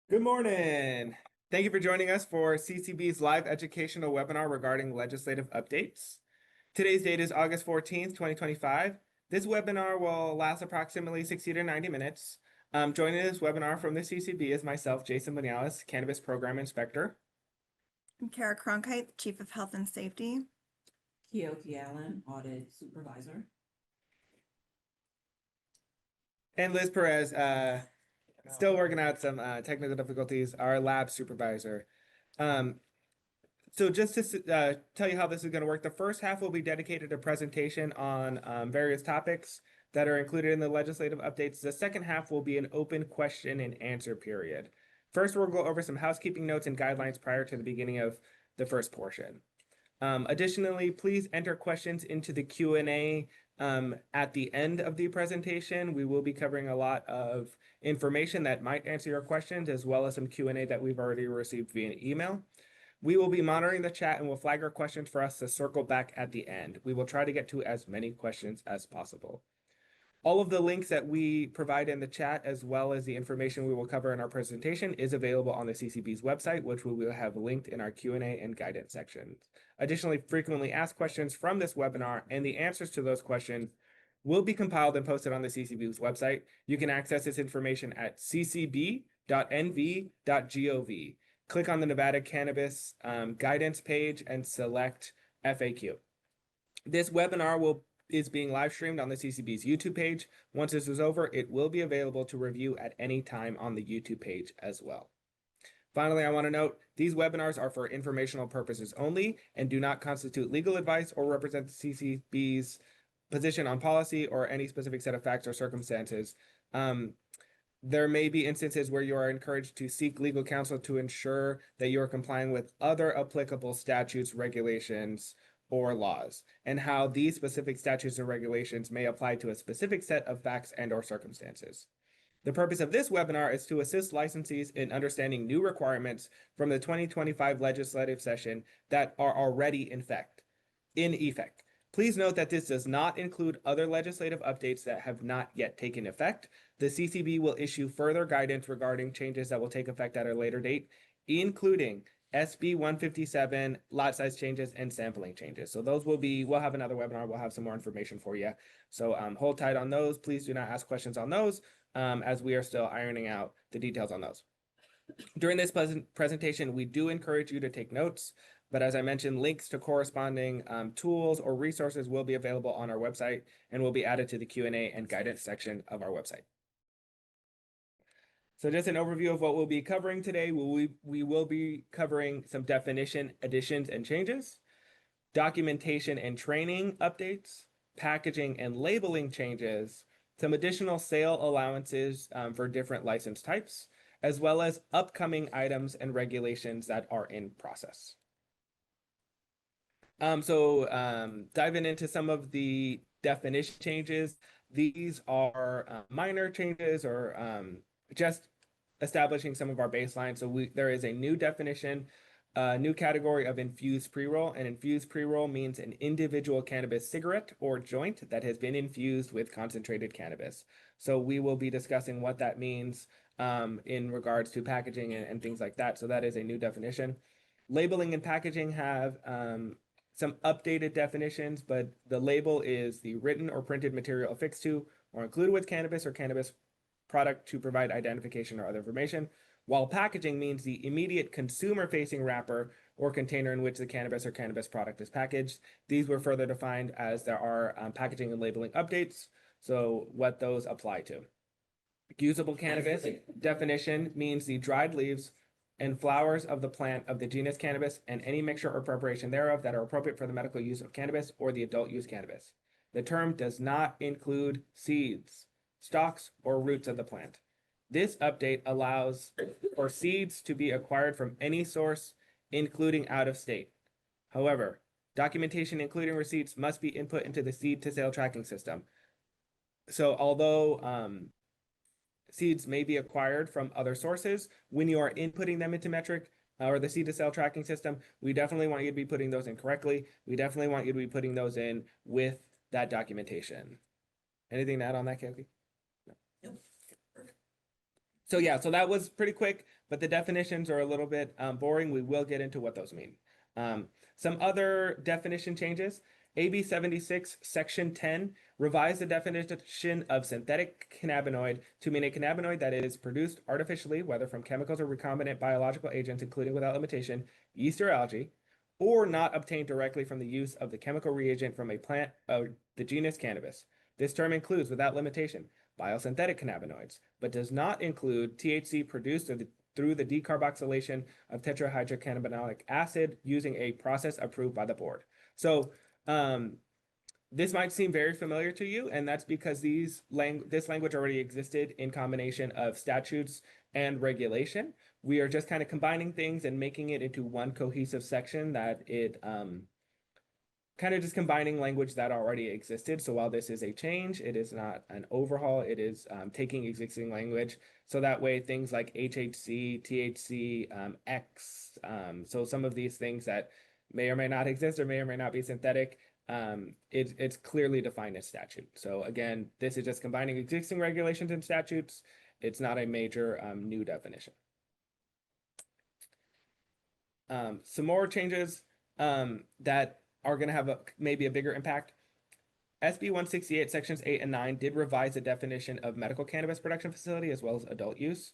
Good morning. Thank you for joining us for CCB's live educational webinar regarding legislative updates. Today's date is August 14th, 2025. This webinar will last approximately 60 to 90 minutes. Joining this webinar from the CCB is myself, Jason Banales, Cannabis Program Inspector. I'm Kara Cronkite, Chief of Health and Safety. Keoki Allen, Audit Supervisor. And Liz Perez, still working out some technical difficulties, our lab supervisor. So just to tell you how this is going to work, the first half will be dedicated to presentation on various topics that are included in the legislative updates. The second half will be an open question and answer period. First, we'll go over some housekeeping notes and guidelines prior to the beginning of the first portion. Additionally, please enter questions into the Q&A at the end of the presentation. We will be covering a lot of information that might answer your questions, as well as some Q&A that we've already received via email. We will be monitoring the chat and will flag our questions for us to circle back at the end. We will try to get to as many questions as possible. All of the links that we provide in the chat, as well as the information we will cover in our presentation, is available on the CCB's website, which we will have linked in our Q&A and guidance sections. Additionally, frequently asked questions from this webinar and the answers to those questions will be compiled and posted on the CCB's website. You can access this information at ccb.nv.gov. Click on the Nevada Cannabis Guidance page and select FAQ. This webinar is being live streamed on the CCB's YouTube page. Once this is over, it will be available to review at any time on the YouTube page as well. Finally, I want to note, these webinars are for informational purposes only and do not constitute legal advice or represent the CCB's position on policy or any specific set of facts or circumstances. There may be instances where you are encouraged to seek legal counsel to ensure that you are complying with other applicable statutes, regulations, or laws, and how these specific statutes and regulations may apply to a specific set of facts and or circumstances. The purpose of this webinar is to assist licensees in understanding new requirements from the 2025 legislative session that are already in effect. Please note that this does not include other legislative updates that have not yet taken effect. The CCB will issue further guidance regarding changes that will take effect at a later date, including SB 157, lot size changes, and sampling changes. So those we'll have another webinar. We'll have some more information for you. So hold tight on those. Please do not ask questions on those as we are still ironing out the details on those. During this presentation, we do encourage you to take notes. But as I mentioned, links to corresponding tools or resources will be available on our website and will be added to the Q&A and guidance section of our website. So just an overview of what we'll be covering today. We will be covering some definition additions and changes, documentation and training updates, packaging and labeling changes, some additional sale allowances for different license types, as well as upcoming items and regulations that are in process. Diving into some of the definition changes, these are minor changes or just establishing some of our baseline. So there is a new definition, new category of infused pre-roll. And infused pre-roll means an individual cannabis cigarette or joint that has been infused with concentrated cannabis. So we will be discussing what that means in regards to packaging and things like that. So that is a new definition. Labeling and packaging have some updated definitions, but the label is the written or printed material affixed to or included with cannabis or cannabis product to provide identification or other information, while packaging means the immediate consumer-facing wrapper or container in which the cannabis or cannabis product is packaged. These were further defined as there are packaging and labeling updates, so what those apply to. Usable cannabis definition means the dried leaves and flowers of the plant of the genus cannabis and any mixture or preparation thereof that are appropriate for the medical use of cannabis or the adult use cannabis. The term does not include seeds, stalks, or roots of the plant. This update allows for seeds to be acquired from any source, including out of state. However, documentation including receipts must be input into the seed to sale tracking system. So although seeds may be acquired from other sources, when you are inputting them into Metrc or the seed to sale tracking system, we definitely want you to be putting those in correctly. We definitely want you to be putting those in with that documentation. Anything to add on that, Keoki? Nope. So yeah, so that was pretty quick, but the definitions are a little bit boring. We will get into what those mean. Some other definition changes. AB 76, Section 10, revised the definition of synthetic cannabinoid to mean a cannabinoid that is produced artificially, whether from chemicals or recombinant biological agents, including without limitation, yeast or algae, or not obtained directly from the use of the chemical reagent from a plant of the genus cannabis. This term includes, without limitation, biosynthetic cannabinoids, but does not include THC produced through the decarboxylation of tetrahydrocannabinolic acid using a process approved by the board. So this might seem very familiar to you, and that's because this language already existed in combination of statutes and regulation. We are just kind of combining things and making it into one cohesive section that it kind of just combining language that already existed. So while this is a change, it is not an overhaul. It is taking existing language. So that way things like HHC, THC, X, so some of these things that may or may not exist or may not be synthetic, it's clearly defined as statute. So again, this is just combining existing regulations and statutes. It's not a major new definition. Some more changes that are going to have maybe a bigger impact. SB 168 sections 8 and 9 did revise the definition of medical cannabis production facility as well as adult use.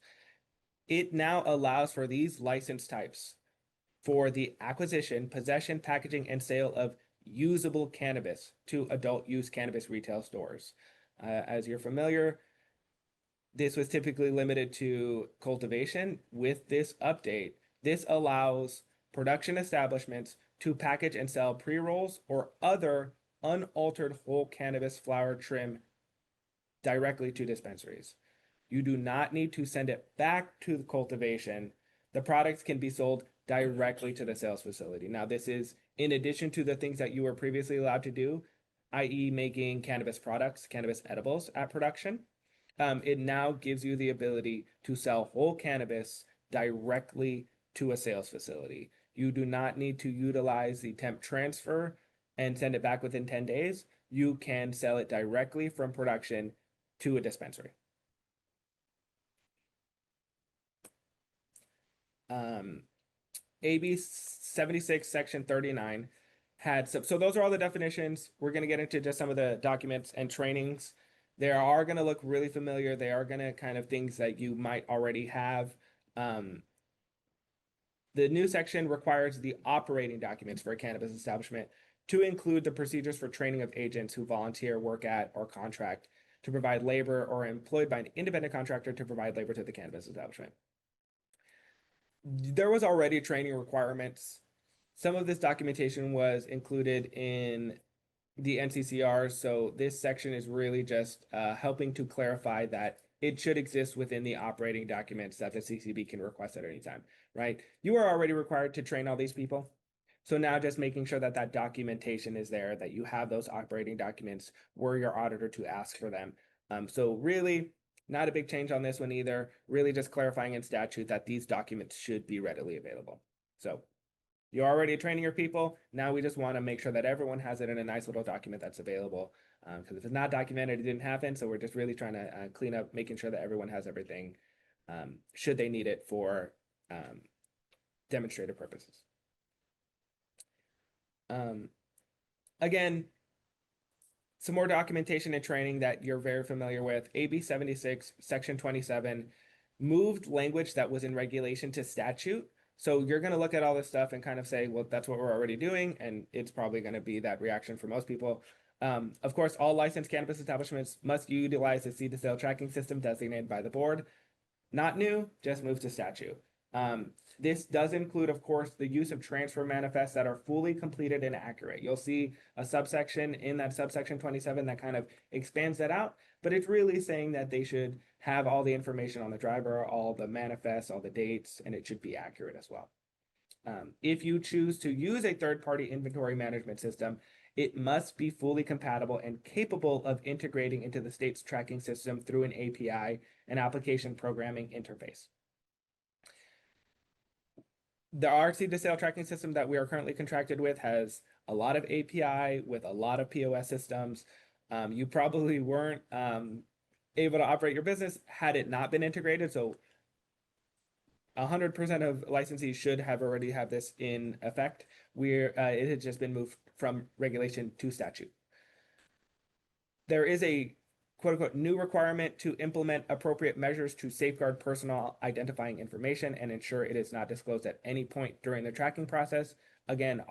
It now allows for these license types for the acquisition, possession, packaging, and sale of usable cannabis to adult use cannabis retail stores. As you're familiar, this was typically limited to cultivation. With this update, this allows production establishments to package and sell pre-rolls or other unaltered whole cannabis flower trim directly to dispensaries. You do not need to send it back to the cultivation. The products can be sold directly to the sales facility. Now, this is in addition to the things that you were previously allowed to do, i.e. making cannabis products, cannabis edibles at production. It now gives you the ability to sell whole cannabis directly to a sales facility. You do not need to utilize the temp transfer and send it back within 10 days. You can sell it directly from production to a dispensary. AB 76, Section 39 had so those are all the definitions. We're going to get into just some of the documents and trainings. They are going to look really familiar. They are going to kind of things that you might already have. The new section requires the operating documents for a cannabis establishment to include the procedures for training of agents who volunteer, work at, or contract to provide labor or employed by an independent contractor to provide labor to the cannabis establishment. There was already training requirements. Some of this documentation was included in the NCCR, so this section is really just helping to clarify that it should exist within the operating documents that the CCB can request at any time, right? You are already required to train all these people. So now just making sure that that documentation is there, that you have those operating documents, were your auditor to ask for them. So really not a big change on this one either, really just clarifying in statute that these documents should be readily available. So you're already training your people. Now we just want to make sure that everyone has it in a nice little document that's available. Because if it's not documented, it didn't happen. So we're just really trying to clean up, making sure that everyone has everything should they need it for demonstrative purposes. Again, some more documentation and training that you're very familiar with. AB 76, Section 27, moved language that was in regulation to statute. So you're going to look at all this stuff and kind of say, well, that's what we're already doing. And it's probably going to be that reaction for most people. Of course, all licensed cannabis establishments must utilize the seed-to-sale tracking system designated by the board. Not new, just moved to statute. This does include, of course, the use of transfer manifests that are fully completed and accurate. You'll see a subsection in that subsection 27 that kind of expands that out, but it's really saying that they should have all the information on the driver, all the manifests, all the dates, and it should be accurate as well. If you choose to use a third-party inventory management system, it must be fully compatible and capable of integrating into the state's tracking system through an API, an application programming interface. The RC to sale tracking system that we are currently contracted with has a lot of API with a lot of POS systems. You probably weren't able to operate your business had it not been integrated. So 100% of licensees should have already have this in effect. It had just been moved from regulation to statute. There is a quote unquote new requirement to implement appropriate measures to safeguard personal identifying information and ensure it is not disclosed at any point during the tracking process. Again,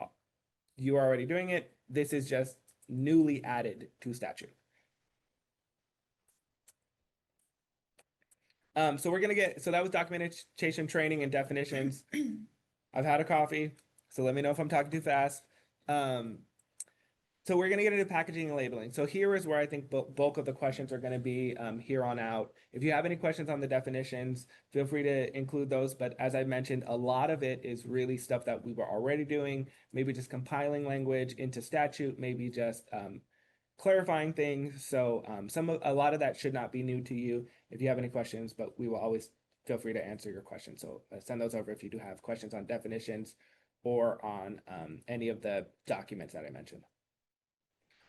you are already doing it. This is just newly added to statute. So we're gonna get, so that was documentation, training, and definitions. I've had a coffee, so let me know if I'm talking too fast. So we're gonna get into packaging and labeling. So here is where I think bulk of the questions are gonna be here on out. If you have any questions on the definitions, feel free to include those. But as I mentioned, a lot of it is really stuff that we were already doing, maybe just compiling language into statute, maybe just clarifying things. So a lot of that should not be new to you if you have any questions, but we will always feel free to answer your questions. So send those over if you do have questions on definitions or on any of the documents that I mentioned.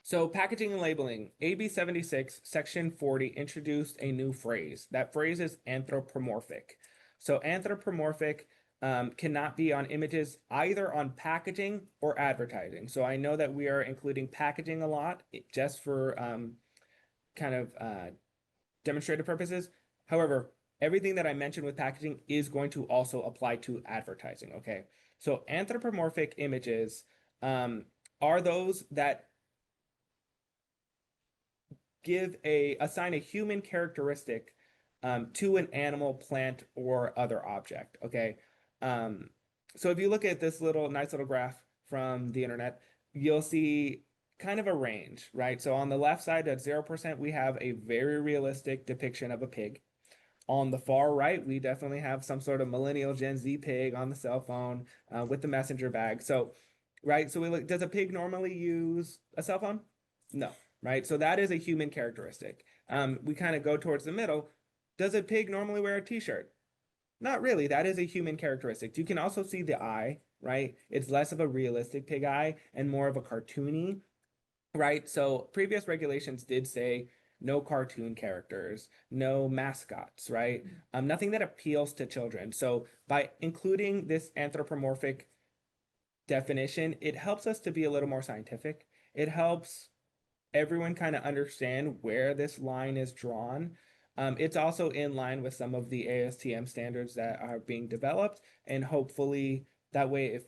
So packaging and labeling, AB 76, section 40 introduced a new phrase. That phrase is anthropomorphic. So anthropomorphic cannot be on images either on packaging or advertising. So I know that we are including packaging a lot just for kind of demonstrative purposes. However, everything that I mentioned with packaging is going to also apply to advertising, okay? So anthropomorphic images are those that assign a human characteristic to an animal, plant, or other object, okay? So if you look at this nice little graph from the internet, you'll see kind of a range, right? So on the left side at 0%, we have a very realistic depiction of a pig. On the far right, we definitely have some sort of millennial Gen Z pig on the cell phone with the messenger bag. So, right, so we look, does a pig normally use a cell phone? No, right? So that is a human characteristic. We kind of go towards the middle. Does a pig normally wear a t-shirt? Not really. That is a human characteristic. You can also see the eye, right? It's less of a realistic pig eye and more of a cartoony, right? So previous regulations did say no cartoon characters, no mascots, right? Nothing that appeals to children. So by including this anthropomorphic definition, it helps us to be a little more scientific. It helps everyone kind of understand where this line is drawn. It's also in line with some of the ASTM standards that are being developed, and hopefully that way, if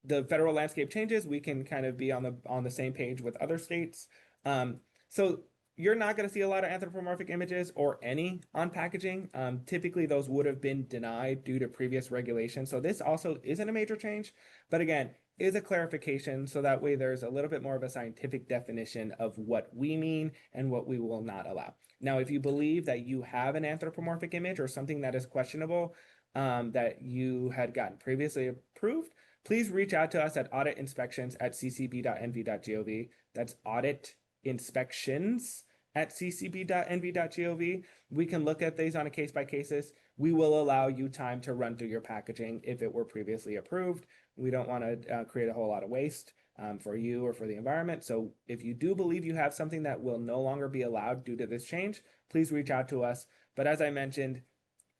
the federal landscape changes, we can kind of be on the same page with other states. So you're not going to see a lot of anthropomorphic images or any on packaging. Typically, those would have been denied due to previous regulations. So this also isn't a major change, but again, is a clarification, so that way there's a little bit more of a scientific definition of what we mean and what we will not allow. Now, if you believe that you have an anthropomorphic image or something that is questionable that you had gotten previously approved, please reach out to us at auditinspections@ccb.nv.gov. That's auditinspections@ccb.nv.gov. We can look at these on a case-by-case basis. We will allow you time to run through your packaging if it were previously approved. We don't want to create a whole lot of waste for you or for the environment. So if you do believe you have something that will no longer be allowed due to this change, please reach out to us. But as I mentioned,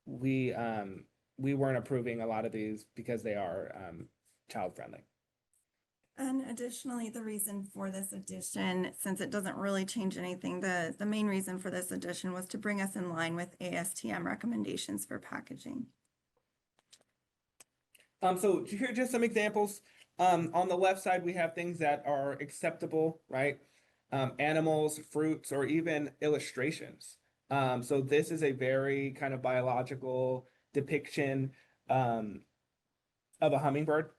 we weren't approving a lot of these because they are child friendly. And additionally, the reason for this addition, since it doesn't really change anything, the main reason for this addition was to bring us in line with ASTM recommendations for packaging. So here are just some examples. On the left side, we have things that are acceptable, right? Animals, fruits, or even illustrations. So this is a very kind of biological depiction of a hummingbird.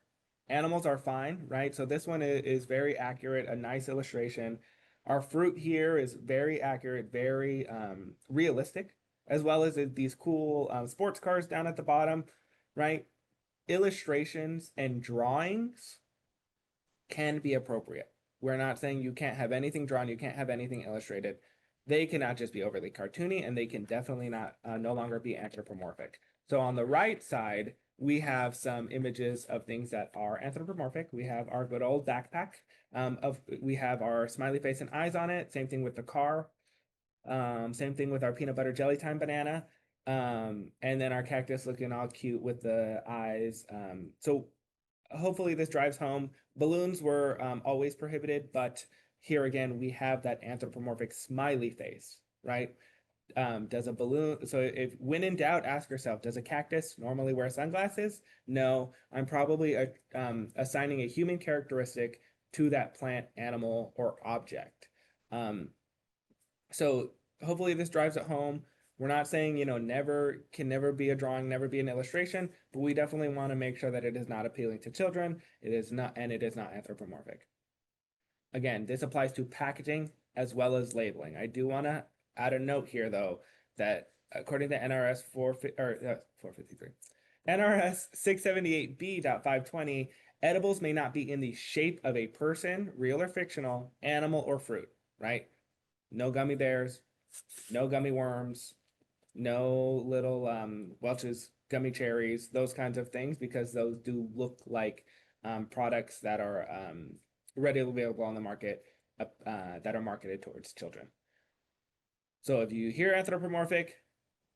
Animals are fine, right? So this one is very accurate, a nice illustration. Our fruit here is very accurate, very realistic, as well as these cool sports cars down at the bottom, right? Illustrations and drawings can be appropriate. We're not saying you can't have anything drawn, you can't have anything illustrated. They cannot just be overly cartoony, and they can definitely not no longer be anthropomorphic. So on the right side, we have some images of things that are anthropomorphic. We have our good old backpack. We have our smiley face and eyes on it. Same thing with the car. Same thing with our peanut butter jelly time banana. And then our cactus looking all cute with the eyes. So hopefully this drives home. Balloons were always prohibited, but here again, we have that anthropomorphic smiley face, right? Does a balloon, so if when in doubt, ask yourself, does a cactus normally wear sunglasses? No, I'm probably assigning a human characteristic to that plant, animal, or object. So hopefully this drives it home. We're not saying, never be a drawing, never be an illustration, but we definitely want to make sure that it is not appealing to children. It is not, and it is not anthropomorphic. Again, this applies to packaging as well as labeling. I do want to add a note here, though, that according to NRS 453, NRS 678B.520, edibles may not be in the shape of a person, real or fictional, animal, or fruit, right? No gummy bears, no gummy worms, no little Welch's gummy cherries, those kinds of things, because those do look like products that are readily available on the market that are marketed towards children. So if you hear anthropomorphic,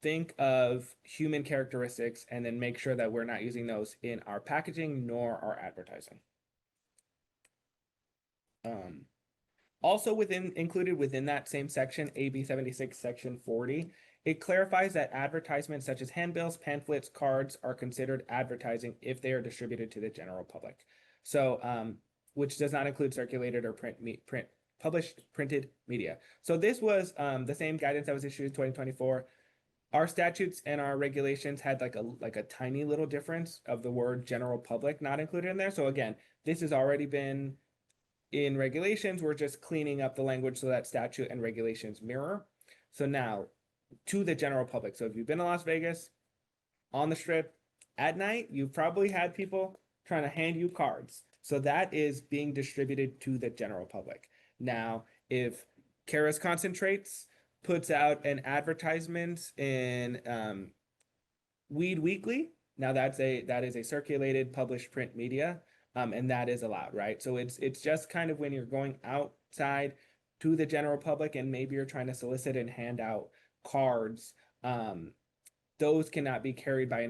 think of human characteristics and then make sure that we're not using those in our packaging nor our advertising. Also included within that same section, AB 76, section 40, it clarifies that advertisements such as handbills, pamphlets, cards are considered advertising if they are distributed to the general public. So, which does not include circulated or published printed media. So this was the same guidance that was issued in 2024. Our statutes and our regulations had like a tiny little difference of the word general public not included in there. So again, this has already been in regulations. We're just cleaning up the language so that statute and regulations mirror. So now to the general public. So if you've been to Las Vegas on the Strip at night, you've probably had people trying to hand you cards. So that is being distributed to the general public. Now, if Kara's Concentrates puts out an advertisement in Weed Weekly, now that is a circulated published print media, and that is allowed, right? So it's just kind of when you're going outside to the general public and maybe you're trying to solicit and hand out cards, those cannot be carried by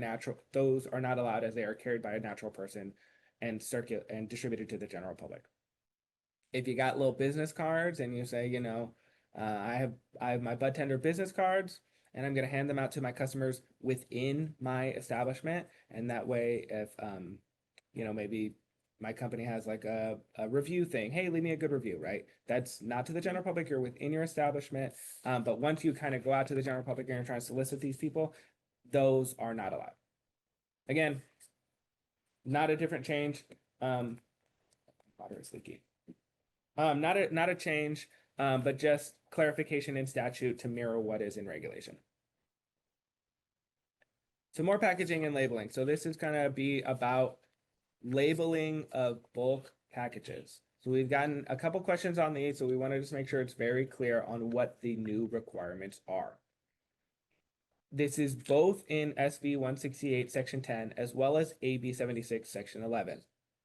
those are not allowed as they are carried by a natural person and distributed to the general public. If you got little business cards and you say, I have my bud tender business cards and I'm going to hand them out to my customers within my establishment. And that way, if, maybe my company has like a review thing, hey, leave me a good review, right? That's not to the general public, you're within your establishment. But once you kind of go out to the general public and you're trying to solicit these people, those are not allowed. Again, not a different change. Water is leaky. Not a change, but just clarification in statute to mirror what is in regulation. So more packaging and labeling. So this is going to be about labeling of bulk packages. So we've gotten a couple questions on these, so we want to just make sure it's very clear on what the new requirements are. This is both in SB 168, Section 10, as well as AB 76, Section 11.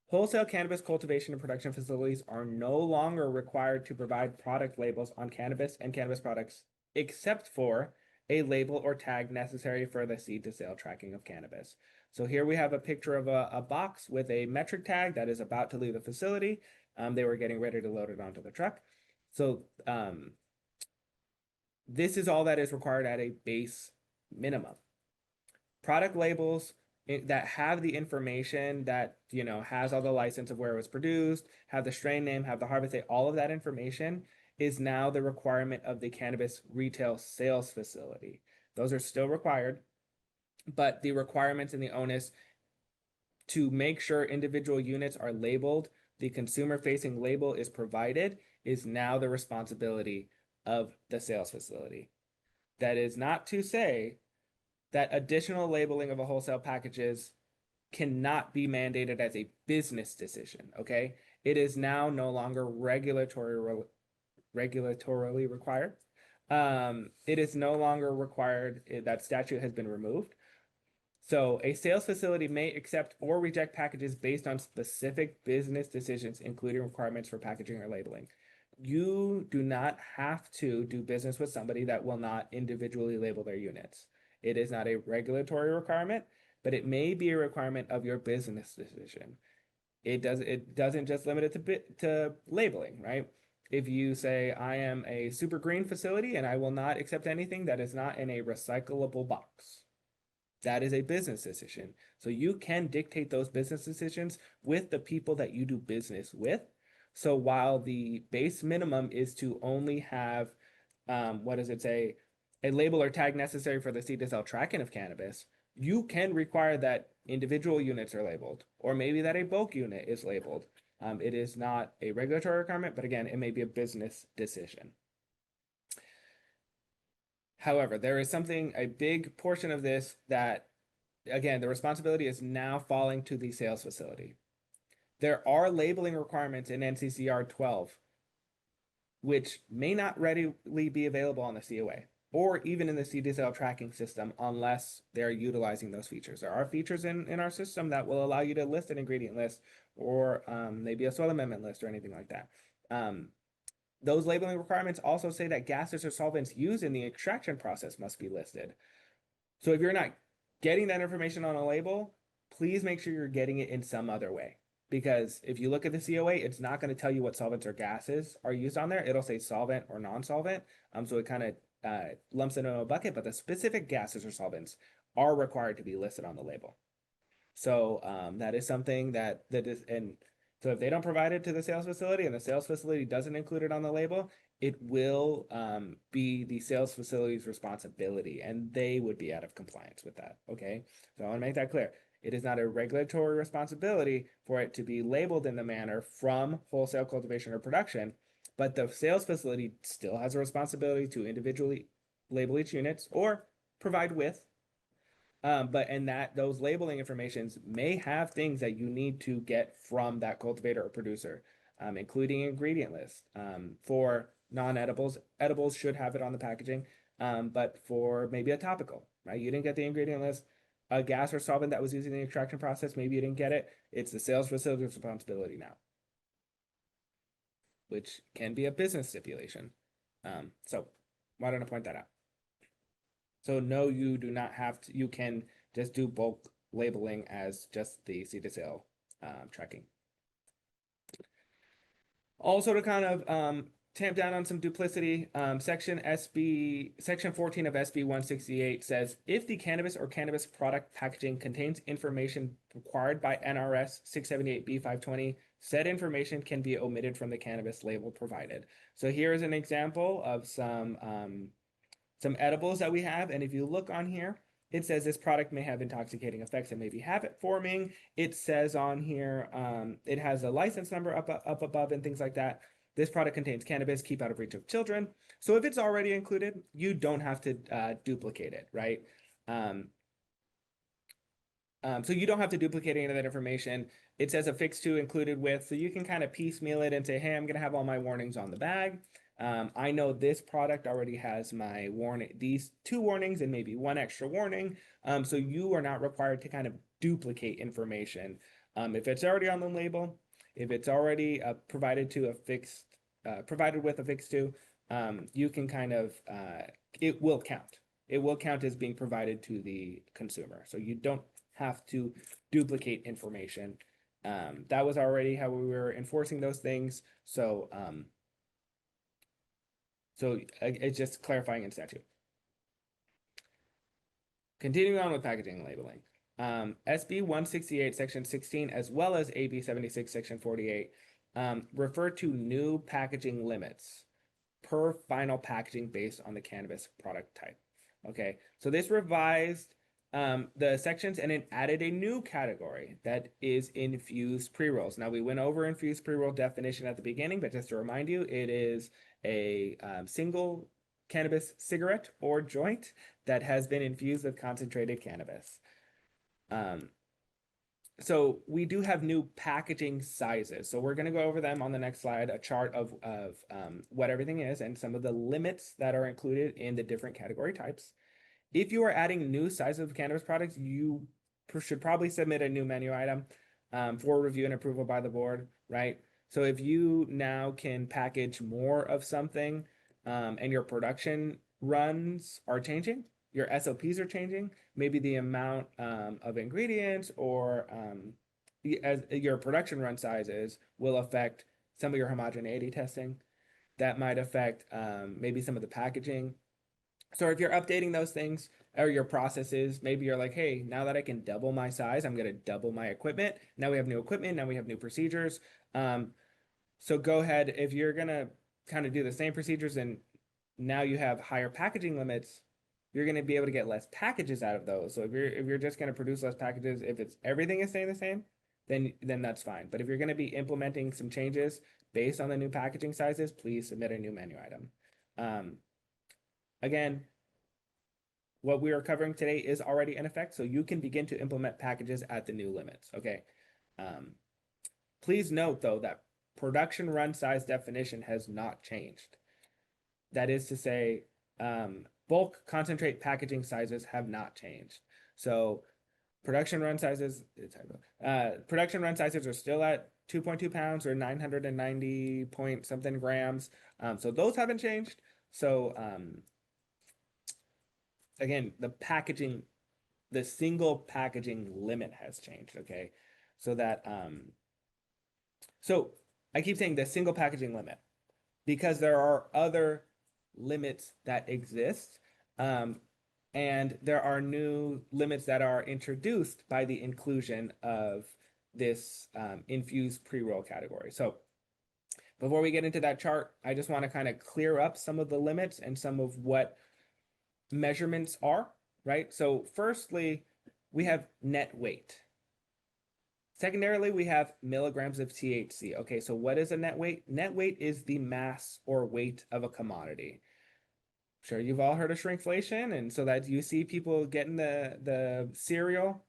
Wholesale cannabis cultivation and production facilities are no longer required to provide product labels on cannabis and cannabis products, except for a label or tag necessary for the seed to sale tracking of cannabis. So here we have a picture of a box with a metric tag that is about to leave the facility. They were getting ready to load it onto the truck. So this is all that is required at a base minimum. Product labels that have the information that, has all the license of where it was produced, have the strain name, have the harvest date, all of that information is now the requirement of the cannabis retail sales facility. Those are still required, but the requirements and the onus to make sure individual units are labeled, the consumer-facing label is provided, is now the responsibility of the sales facility. That is not to say that additional labeling of a wholesale packages cannot be mandated as a business decision, okay? It is now no longer regulatorily required. It is no longer required, that statute has been removed. So a sales facility may accept or reject packages based on specific business decisions, including requirements for packaging or labeling. you do not have to do business with somebody that will not individually label their units. It is not a regulatory requirement, but it may be a requirement of your business decision. It doesn't just limit it to labeling, right? If you say I am a super green facility and I will not accept anything that is not in a recyclable box, that is a business decision. So you can dictate those business decisions with the people that you do business with. So while the base minimum is to only have, what does it say, a label or tag necessary for the seed to sell tracking of cannabis, you can require that individual units are labeled, or maybe that a bulk unit is labeled. It is not a regulatory requirement, but again, it may be a business decision. However, there is a big portion of this that, again, the responsibility is now falling to the sales facility. There are labeling requirements in NCCR 12, which may not readily be available on the COA or even in the seed to sale tracking system unless they're utilizing those features. There are features in our system that will allow you to list an ingredient list or maybe a soil amendment list or anything like that. Those labeling requirements also say that gases or solvents used in the extraction process must be listed. So if you're not getting that information on a label, please make sure you're getting it in some other way. Because if you look at the COA, it's not going to tell you what solvents or gases are used on there. It'll say solvent or non-solvent. So it kind of lumps it into a bucket, but the specific gases or solvents are required to be listed on the label. So that is something that is, and so if they don't provide it to the sales facility and the sales facility doesn't include it on the label, it will be the sales facility's responsibility, and they would be out of compliance with that. Okay, so I want to make that clear. It is not a regulatory responsibility for it to be labeled in the manner from wholesale cultivation or production, but the sales facility still has a responsibility to individually label each units or provide with. But those labeling informations may have things that you need to get from that cultivator or producer, including ingredient list. For non-edibles, edibles should have it on the packaging, but for maybe a topical, right? You didn't get the ingredient list. A gas or solvent that was used in the extraction process, maybe you didn't get it. It's the sales facility's responsibility now, which can be a business stipulation. So why don't I point that out? So no, you do not have to, you can just do bulk labeling as just the seed to sale tracking. Also to kind of tamp down on some duplicity, section 14 of SB 168 says, if the cannabis or cannabis product packaging contains information required by NRS 678B520, said information can be omitted from the cannabis label provided. So here is an example of some edibles that we have. And if you look on here, it says this product may have intoxicating effects and maybe habit forming. It says on here, it has a license number up above and things like that. This product contains cannabis, keep out of reach of children. So if it's already included, you don't have to duplicate it, right? So you don't have to duplicate any of that information. It says affixed to, included with, so you can kind of piecemeal it and say, hey, I'm gonna have all my warnings on the bag. I know this product already has my warning, these 2 warnings and maybe 1 extra warning. So you are not required to kind of duplicate information. If it's already on the label, if it's already provided with affixed to, you can kind of, it will count. It will count as being provided to the consumer. So you don't have to duplicate information. That was already how we were enforcing those things. So it's just clarifying in statute. Continuing on with packaging and labeling. SB 168 section 16 as well as AB 76 section 48 refer to new packaging limits per final packaging based on the cannabis product type. Okay, so this revised the sections and it added a new category that is infused pre-rolls. Now we went over infused pre-roll definition at the beginning, but just to remind you, it is a single cannabis cigarette or joint that has been infused with concentrated cannabis. So we do have new packaging sizes. So we're going to go over them on the next slide, a chart of what everything is and some of the limits that are included in the different category types. If you are adding new sizes of cannabis products, you should probably submit a new menu item for review and approval by the board, right? So if you now can package more of something, and your production runs are changing, your SOPs are changing, maybe the amount of ingredients or as your production run sizes will affect some of your homogeneity testing. That might affect maybe some of the packaging. So if you're updating those things or your processes, maybe you're like, hey, now that I can double my size, I'm going to double my equipment. Now we have new equipment. Now we have new procedures. So go ahead. If you're going to kind of do the same procedures and now you have higher packaging limits, you're going to be able to get less packages out of those. So if you're just going to produce less packages, if it's everything is staying the same, then that's fine. But if you're going to be implementing some changes based on the new packaging sizes, please submit a new menu item. Again, what we are covering today is already in effect, so you can begin to implement packages at the new limits, okay? Please note, though, that production run size definition has not changed. That is to say, bulk concentrate packaging sizes have not changed. So production run sizes are still at 2.2 pounds or 990 point something grams. So those haven't changed. So again, the single packaging limit has changed, okay? So that, so I keep saying the single packaging limit because there are other limits that exist. And there are new limits that are introduced by the inclusion of this infused pre-roll category. So before we get into that chart, I just want to kind of clear up some of the limits and some of what measurements are, right? So firstly, we have net weight. Secondarily, we have milligrams of THC. Okay, so what is a net weight? Net weight is the mass or weight of a commodity. Sure, you've all heard of shrinkflation, and so that you see people getting the cereal.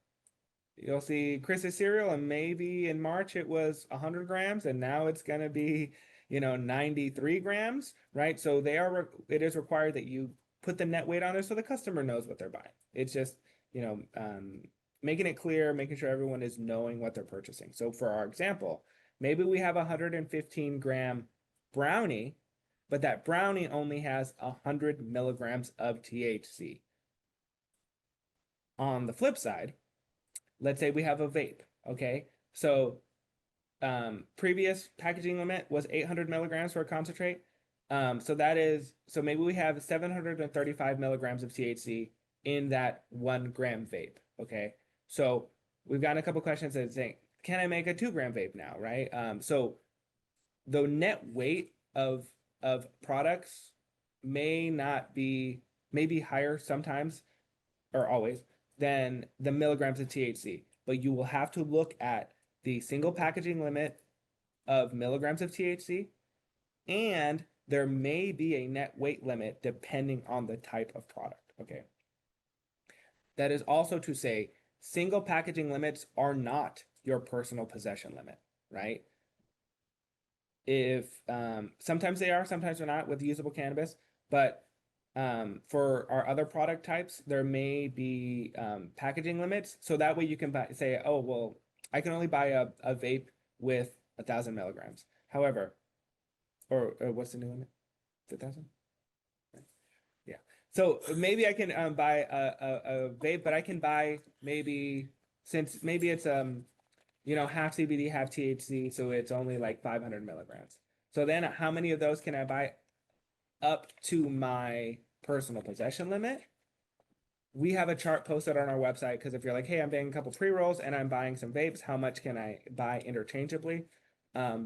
You'll see Chris's cereal, and maybe in March it was 100 grams, and now it's going to be, 93 grams, right? So it is required that you put the net weight on there so the customer knows what they're buying. It's just, making it clear, making sure everyone is knowing what they're purchasing. So for our example, maybe we have a 115 gram brownie, but that brownie only has 100 milligrams of THC. On the flip side, let's say we have a vape, okay? So previous packaging limit was 800 milligrams for a concentrate. So maybe we have 735 milligrams of THC in that 1 gram vape, okay? So we've gotten a couple questions that say, can I make a 2 gram vape now, right? So the net weight of products may be higher sometimes or always than the milligrams of THC, but you will have to look at the single packaging limit of milligrams of THC, and there may be a net weight limit depending on the type of product, okay? That is also to say, single packaging limits are not your personal possession limit, right? If sometimes they are, sometimes they're not with usable cannabis, but for our other product types, there may be packaging limits. So that way you can say, oh, well, I can only buy a vape with 1,000 milligrams. However, or what's the new limit? 1,000? Yeah. So maybe I can buy a vape, but I can buy since maybe it's half CBD, half THC, so it's only like 500 milligrams. So then how many of those can I buy up to my personal possession limit? We have a chart posted on our website because if you're like, hey, I'm buying a couple pre-rolls and I'm buying some vapes, how much can I buy interchangeably?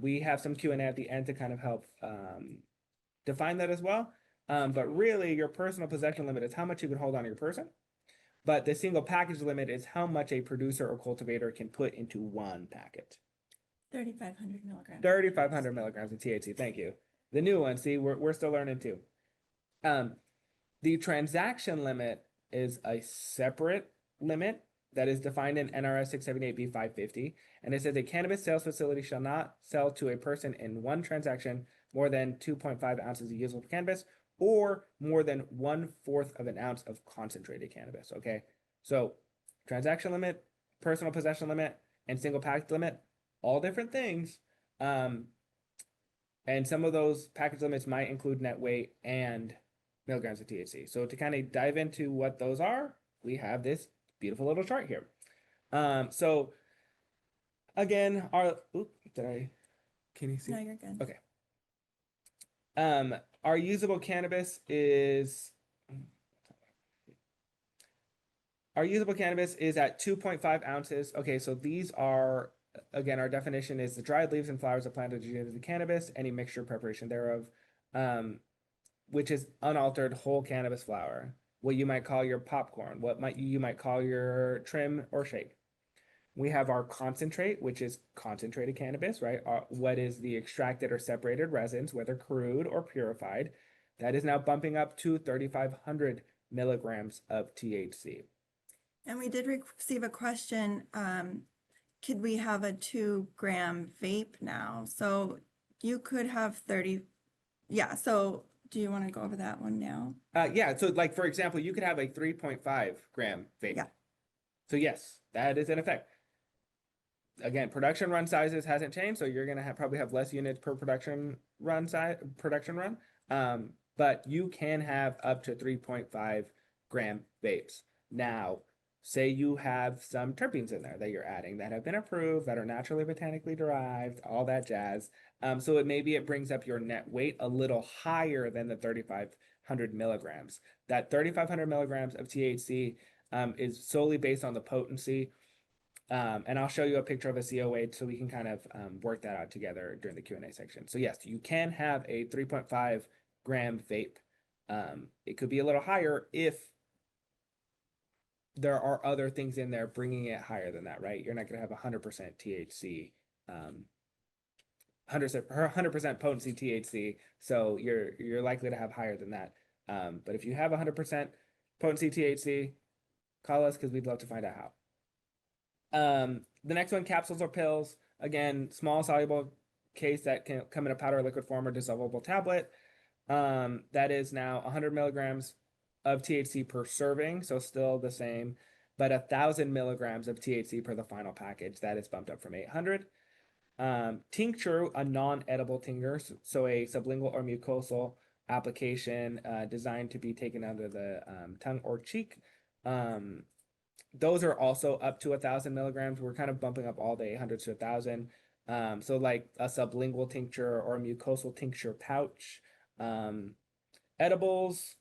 We have some Q&A at the end to kind of help define that as well. But really, your personal possession limit is how much you can hold on your person. But the single package limit is how much a producer or cultivator can put into one packet. 3,500 milligrams. 3,500 milligrams of THC. Thank you. The new one. See, we're still learning too. The transaction limit is a separate limit that is defined in NRS 678B 550, and it says a cannabis sales facility shall not sell to a person in one transaction more than 2.5 ounces of usable cannabis or more than 1/4 of an ounce of concentrated cannabis. Okay, so transaction limit, personal possession limit, and single pack limit, all different things. And some of those package limits might include net weight and milligrams of THC. So to kind of dive into what those are, we have this beautiful little chart here. So again, can you see? No, you're good. Okay. Our usable cannabis is at 2.5 ounces. Okay, so these are, again, our definition is the dried leaves and flowers of planted the cannabis, any mixture preparation thereof, which is unaltered whole cannabis flower, what you might call your popcorn, you might call your trim or shake. We have our concentrate, which is concentrated cannabis, right? What is the extracted or separated resins, whether crude or purified, that is now bumping up to 3,500 milligrams of THC. And we did receive a question, could we have a 2-gram vape now? So you could have 30, yeah, so do you want to go over that one now? Yeah, so like, for example, you could have a 3.5 gram vape. Yeah. So yes, that is in effect. Again, production run sizes hasn't changed, so you're gonna probably have less units per production run. But you can have up to 3.5 gram vapes. Now, say you have some terpenes in there that you're adding that have been approved, that are naturally botanically derived, all that jazz. So it brings up your net weight a little higher than the 3,500 milligrams. That 3,500 milligrams of THC is solely based on the potency. And I'll show you a picture of a COA so we can kind of work that out together during the Q&A section. So yes, you can have a 3.5 gram vape. It could be a little higher if there are other things in there bringing it higher than that, right? You're not going to have 100% THC, 100% potency THC. So you're likely to have higher than that. But if you have 100% potency THC, call us because we'd love to find out how. The next one, capsules or pills. Again, small soluble case that can come in a powder, liquid form, or dissolvable tablet. That is now 100 milligrams of THC per serving, so still the same, but 1,000 milligrams of THC per the final package. That is bumped up from 800. Tincture, a non-edible tincture, so a sublingual or mucosal application designed to be taken under the tongue or cheek. Those are also up to 1,000 milligrams. We're kind of bumping up all the 800s to 1,000. So like a sublingual tincture or a mucosal tincture pouch. Edibles,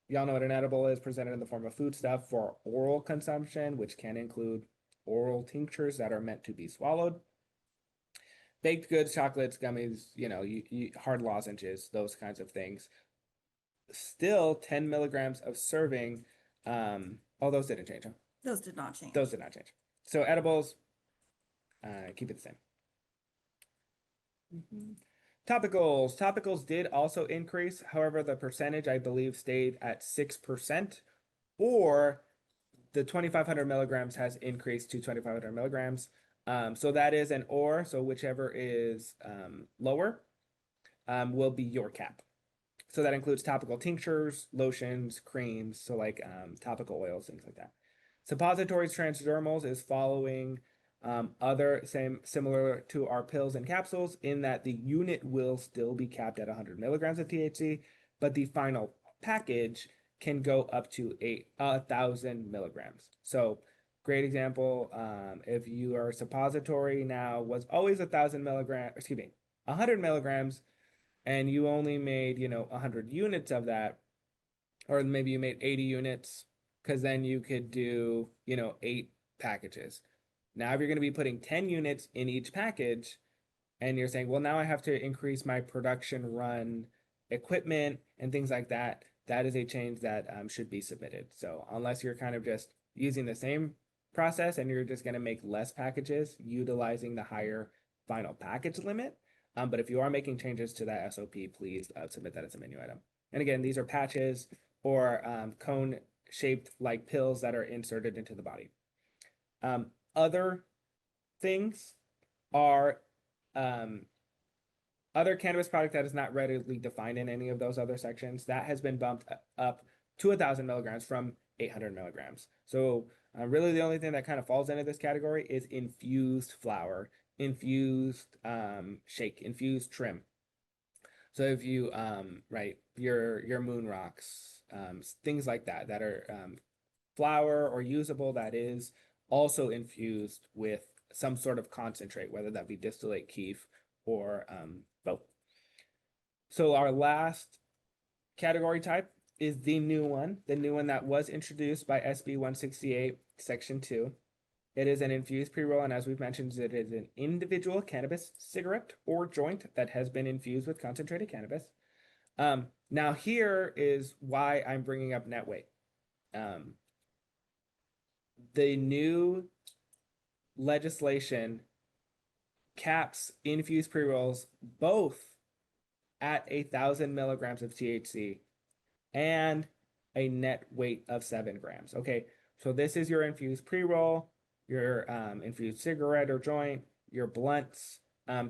y'all know what an edible is, presented in the form of food stuff for oral consumption, which can include oral tinctures that are meant to be swallowed. Baked goods, chocolates, gummies, hard lozenges, those kinds of things. Still 10 milligrams of serving. Those didn't change, huh? Those did not change. Those did not change. So edibles, keep it the same. Topicals. Topicals did also increase. However, the percentage, I believe, stayed at 6%, or the 2,500 milligrams has increased to 2,500 milligrams. So that is an or, so whichever is lower will be your cap. So that includes topical tinctures, lotions, creams, so like topical oils, things like that. Suppositories, transdermals is following similar to our pills and capsules in that the unit will still be capped at 100 milligrams of THC, but the final package can go up to 1,000 milligrams. So great example, if your suppository now was always 100 milligrams, and you only made, 100 units of that, or maybe you made 80 units, because then you could do, 8 packages. Now, if you're going to be putting 10 units in each package, and you're saying, well, now I have to increase my production run equipment and things like that, that is a change that should be submitted. So unless you're kind of just using the same process and you're just going to make less packages utilizing the higher final package limit. But if you are making changes to that SOP, please submit that as a menu item. And again, these are patches or cone-shaped like pills that are inserted into the body. Other things are other cannabis product that is not readily defined in any of those other sections. That has been bumped up to 1,000 milligrams from 800 milligrams. So really the only thing that kind of falls into this category is infused flower, infused shake, infused trim. So if you right, your moon rocks, things like that that are flour or usable that is also infused with some sort of concentrate, whether that be distillate, keef, or both. So our last category type is the new one that was introduced by SB 168, Section 2. It is an infused pre-roll, and as we've mentioned, it is an individual cannabis cigarette or joint that has been infused with concentrated cannabis. Now here is why I'm bringing up net weight. The new legislation caps infused pre-rolls both at 1,000 milligrams of THC and a net weight of 7 grams. Okay, so this is your infused pre-roll, your infused cigarette or joint, your blunts,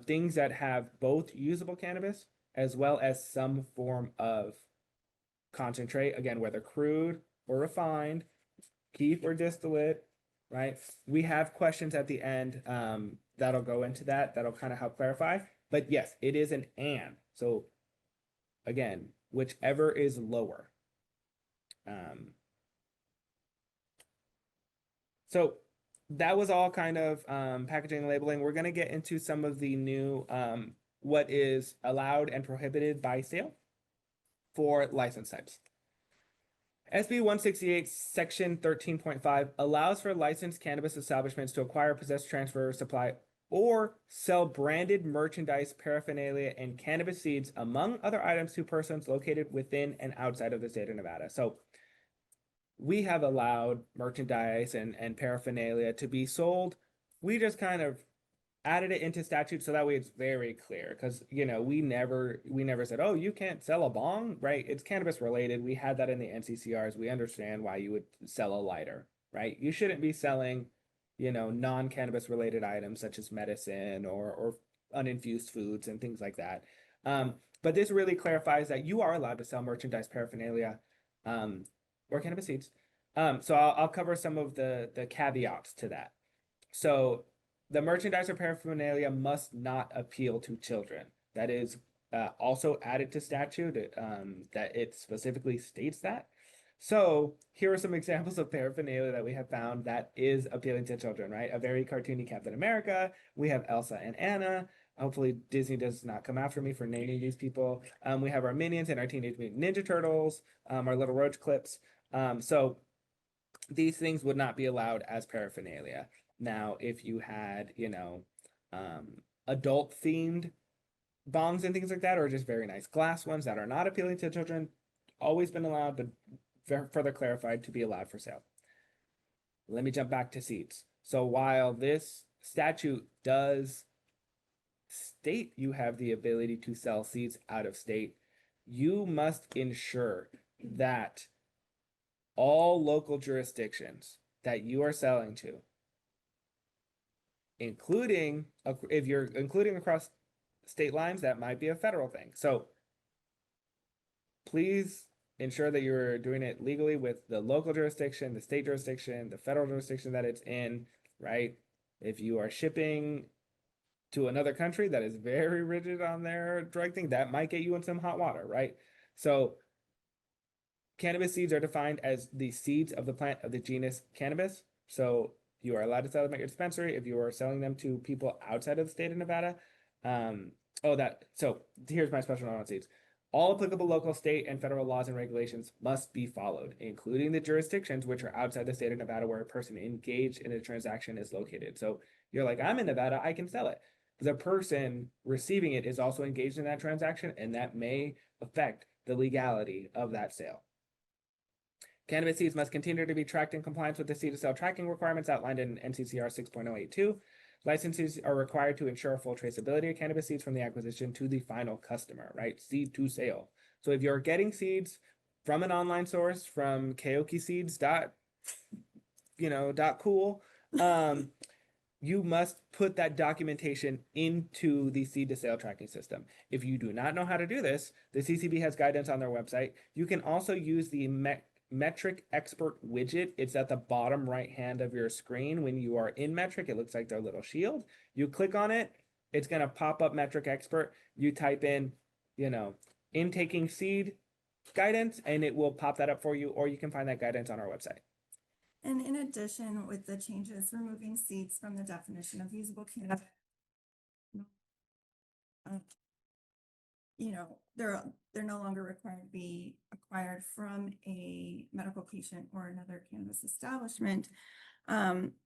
things that have both usable cannabis as well as some form of concentrate, again, whether crude or refined, keef or distillate, right? We have questions at the end that'll go into that, that'll kind of help clarify. But yes, it is an and. So again, whichever is lower. So that was all kind of packaging and labeling. We're going to get into some of the new what is allowed and prohibited by sale for license types. SB 168, Section 13.5 allows for licensed cannabis establishments to acquire, possess, transfer, supply, or sell branded merchandise, paraphernalia, and cannabis seeds, among other items, to persons located within and outside of the state of Nevada. So we have allowed merchandise and paraphernalia to be sold. We just kind of added it into statute so that way it's very clear, because we never said, oh, you can't sell a bong, right? It's cannabis related. We had that in the NCCRs. We understand why you would sell a lighter, right? You shouldn't be selling non-cannabis related items such as medicine or uninfused foods and things like that. But this really clarifies that you are allowed to sell merchandise, paraphernalia, or cannabis seeds. So I'll cover some of the caveats to that. So the merchandise or paraphernalia must not appeal to children. That is also added to statute, that it specifically states that. So here are some examples of paraphernalia that we have found that is appealing to children, right? A very cartoony Captain America. We have Elsa and Anna. Hopefully Disney does not come after me for naming these people. We have our Minions and our Teenage Mutant Ninja Turtles, our little roach clips. So these things would not be allowed as paraphernalia. Now, if you had, adult themed bongs and things like that, or just very nice glass ones that are not appealing to children, always been allowed, but further clarified to be allowed for sale. Let me jump back to seeds. So while this statute does state you have the ability to sell seeds out of state, you must ensure that all local jurisdictions that you are selling to, including if you're including across state lines, that might be a federal thing. So please ensure that you're doing it legally with the local jurisdiction, the state jurisdiction, the federal jurisdiction that it's in, right? If you are shipping to another country that is very rigid on their drug thing, that might get you in some hot water, right? So cannabis seeds are defined as the seeds of the plant of the genus cannabis. So you are allowed to sell them at your dispensary if you are selling them to people outside of the state of Nevada. So here's my special note on seeds. All applicable local, state, and federal laws and regulations must be followed, including the jurisdictions which are outside the state of Nevada where a person engaged in a transaction is located. So you're like, I'm in Nevada, I can sell it. The person receiving it is also engaged in that transaction, and that may affect the legality of that sale. Cannabis seeds must continue to be tracked in compliance with the seed to sale tracking requirements outlined in NCCR 6.082. Licenses are required to ensure full traceability of cannabis seeds from the acquisition to the final customer, right? Seed to sale. So if you're getting seeds from an online source, from kaokiseeds.cool, you must put that documentation into the seed to sale tracking system. If you do not know how to do this, the CCB has guidance on their website. You can also use the Metrc Expert widget. It's at the bottom right hand of your screen. When you are in Metrc, it looks like their little shield. You click on it, it's going to pop up Metrc Expert. You type in intaking seed guidance, and it will pop that up for you, or you can find that guidance on our website. And in addition, with the changes, removing seeds from the definition of usable cannabis. They're no longer required to be acquired from a medical patient or another cannabis establishment.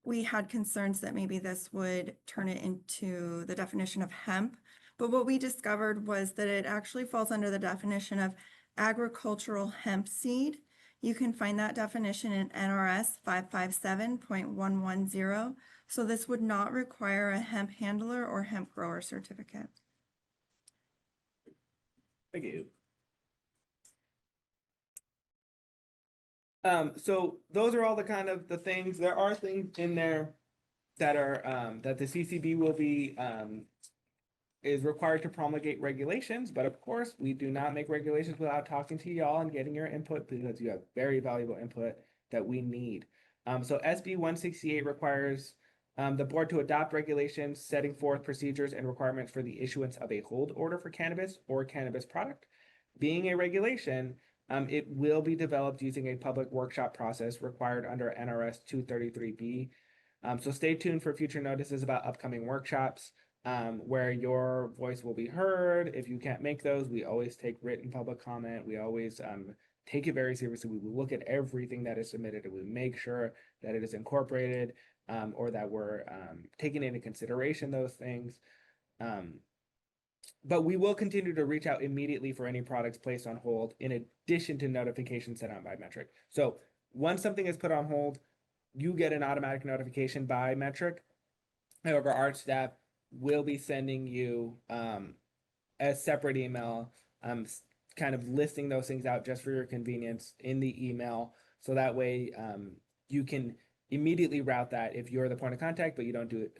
We had concerns that maybe this would turn it into the definition of hemp. But what we discovered was that it actually falls under the definition of agricultural hemp seed. You can find that definition in NRS 557.110. So this would not require a hemp handler or hemp grower certificate. Thank you. So those are all the kind of the things. There are things in there that are that the CCB will be is required to promulgate regulations, but of course we do not make regulations without talking to y'all and getting your input, because you have very valuable input that we need. So SB 168 requires the board to adopt regulations setting forth procedures and requirements for the issuance of a hold order for cannabis or cannabis product. Being a regulation, it will be developed using a public workshop process required under NRS 233B. So stay tuned for future notices about upcoming workshops where your voice will be heard. If you can't make those, we always take written public comment. We always take it very seriously. We will look at everything that is submitted, and we make sure that it is incorporated or that we're taking into consideration those things. But we will continue to reach out immediately for any products placed on hold, in addition to notifications sent out by Metrc. So once something is put on hold, you get an automatic notification by Metrc. However, our staff will be sending you a separate email, kind of listing those things out just for your convenience in the email. So that way you can immediately route that if you're the point of contact, but you don't do it.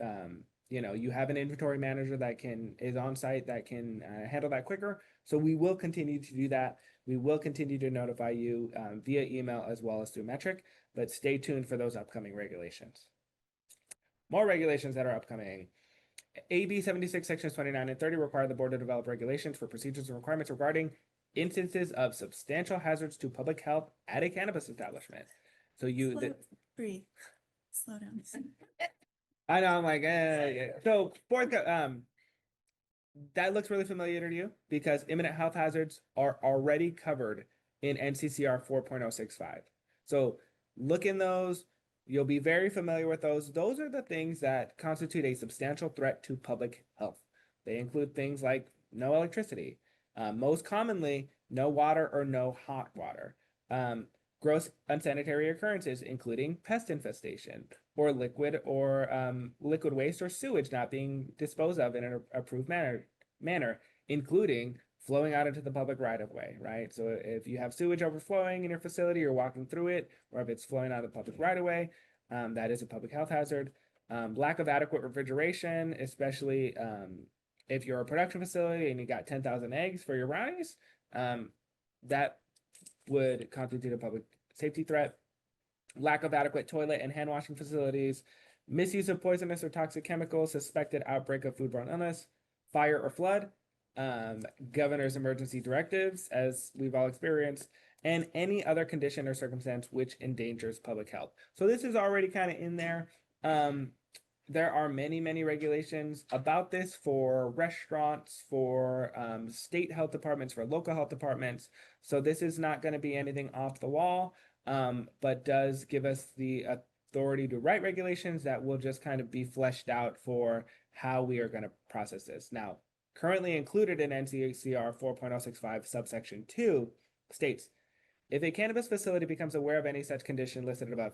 You have an inventory manager that is on site that can handle that quicker. So we will continue to do that. We will continue to notify you via email as well as through Metrc, but stay tuned for those upcoming regulations. More regulations that are upcoming. AB 76 sections 29 and 30 require the board to develop regulations for procedures and requirements regarding instances of substantial hazards to public health at a cannabis establishment. So Breathe. Slow down. I know, I'm like, yeah. So fourth, that looks really familiar to you because imminent health hazards are already covered in NCCR 4.065. So look in those. You'll be very familiar with those. Those are the things that constitute a substantial threat to public health. They include things like no electricity, most commonly no water or no hot water, gross unsanitary occurrences, including pest infestation, or liquid waste or sewage not being disposed of in an approved manner, including flowing out into the public right-of-way, right? So if you have sewage overflowing in your facility, you're walking through it, or if it's flowing out of the public right-of-way, that is a public health hazard. Lack of adequate refrigeration, especially if you're a production facility and you got 10,000 eggs for your brownies, that would constitute a public safety threat. Lack of adequate toilet and hand washing facilities, misuse of poisonous or toxic chemicals, suspected outbreak of foodborne illness, fire or flood, governor's emergency directives, as we've all experienced, and any other condition or circumstance which endangers public health. So this is already kind of in there. There are many, many regulations about this for restaurants, for state health departments, for local health departments. So this is not going to be anything off the wall, but does give us the authority to write regulations that will just kind of be fleshed out for how we are going to process this. Now, currently included in NCCR 4.065 subsection 2 states, if a cannabis facility becomes aware of any such condition listed above,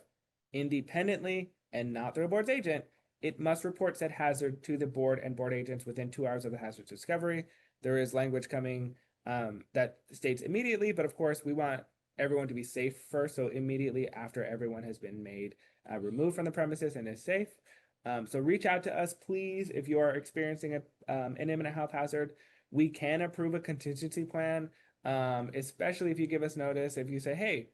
independently and not through a board's agent, it must report said hazard to the board and board agents within 2 hours of the hazard discovery. There is language coming that states immediately, but of course we want everyone to be safe first. So immediately after everyone has been made removed from the premises and is safe. So reach out to us, please, if you are experiencing an imminent health hazard. We can approve a contingency plan, especially if you give us notice. If you say, hey,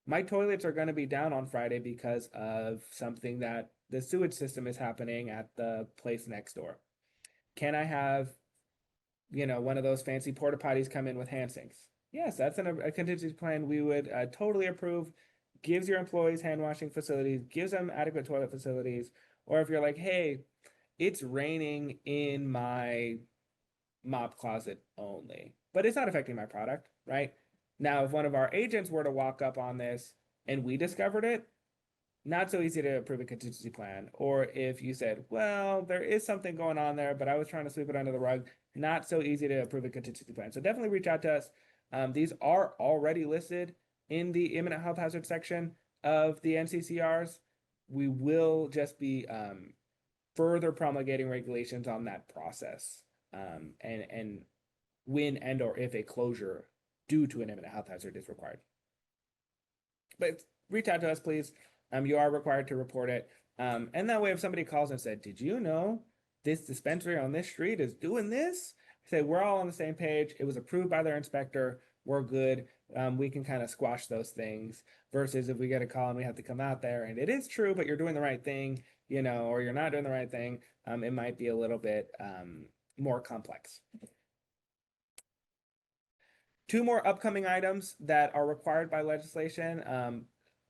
my toilets are going to be down on Friday because of something that the sewage system is happening at the place next door. Can I have one of those fancy porta potties come in with hand sinks. Yes, that's a contingency plan we would totally approve. Gives your employees hand washing facilities, gives them adequate toilet facilities. Or if you're like, hey, it's raining in my mop closet only, but it's not affecting my product, right? Now, if one of our agents were to walk up on this and we discovered it, not so easy to approve a contingency plan. Or if you said, well, there is something going on there, but I was trying to sweep it under the rug, not so easy to approve a contingency plan. So definitely reach out to us. These are already listed in the imminent health hazard section of the NCCRs. We will just be further promulgating regulations on that process, and when and or if a closure due to an imminent health hazard is required. But reach out to us, please. You are required to report it. And that way, if somebody calls and said, did you know this dispensary on this street is doing this? Say, we're all on the same page. It was approved by their inspector. We're good. We can kind of squash those things versus if we get a call and we have to come out there and it is true, but you're doing the right thing, or you're not doing the right thing. It might be a little bit more complex. Two more upcoming items that are required by legislation.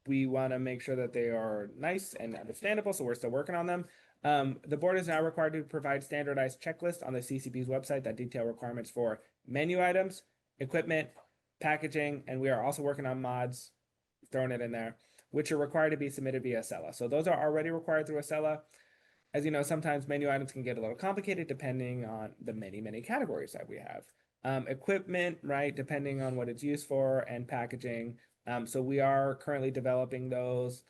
We want to make sure that they are nice and understandable, so we're still working on them. The board is now required to provide standardized checklists on the CCB's website that detail requirements for menu items, equipment, packaging, and we are also working on mods, throwing it in there, which are required to be submitted via Acela. So those are already required through Acela. As you know, sometimes menu items can get a little complicated depending on the many categories that we have. Equipment, right, depending on what it's used for, and packaging. So we are currently developing those.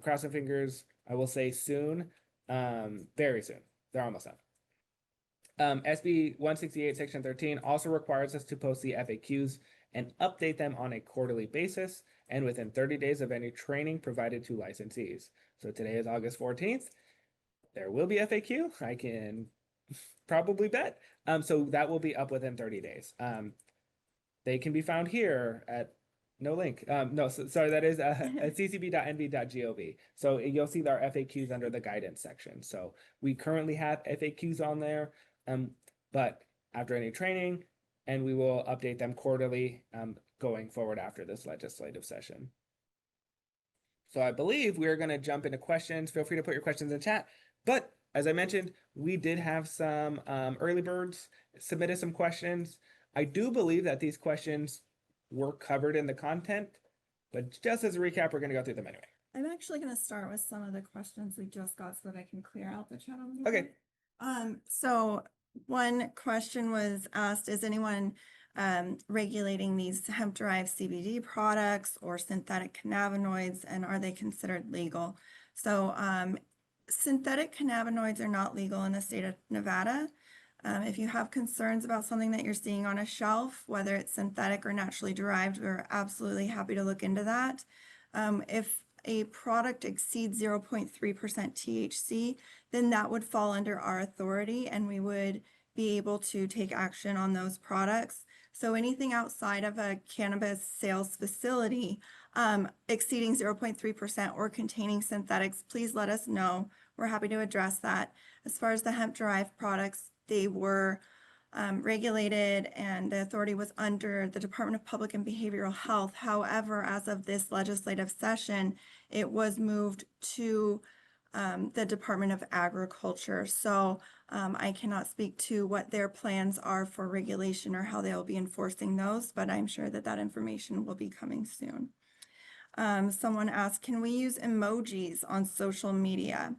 Crossing fingers, I will say soon, very soon. They're almost done. SB 168 Section 13 also requires us to post the FAQs and update them on a quarterly basis and within 30 days of any training provided to licensees. So today is August 14th. There will be FAQ, I can probably bet. So that will be up within 30 days. They can be found here at no link. Sorry, that is at ccb.nv.gov. So you'll see our FAQs under the guidance section. So we currently have FAQs on there, but after any training, and we will update them quarterly going forward after this legislative session. So I believe we're going to jump into questions. Feel free to put your questions in chat. But as I mentioned, we did have some early birds submitted some questions. I do believe that these questions were covered in the content, but just as a recap, we're going to go through them anyway. I'm actually going to start with some of the questions we just got so that I can clear out the chat. Okay. So one question was asked, is anyone regulating these hemp-derived CBD products or synthetic cannabinoids, and are they considered legal? So synthetic cannabinoids are not legal in the state of Nevada. If you have concerns about something that you're seeing on a shelf, whether it's synthetic or naturally derived, we're absolutely happy to look into that. If a product exceeds 0.3% THC, then that would fall under our authority and we would be able to take action on those products. So anything outside of a cannabis sales facility exceeding 0.3% or containing synthetics, please let us know. We're happy to address that. As far as the hemp-derived products, they were regulated and the authority was under the Department of Public and Behavioral Health. However, as of this legislative session, it was moved to the Department of Agriculture. So I cannot speak to what their plans are for regulation or how they'll be enforcing those, but I'm sure that that information will be coming soon. Someone asked, can we use emojis on social media?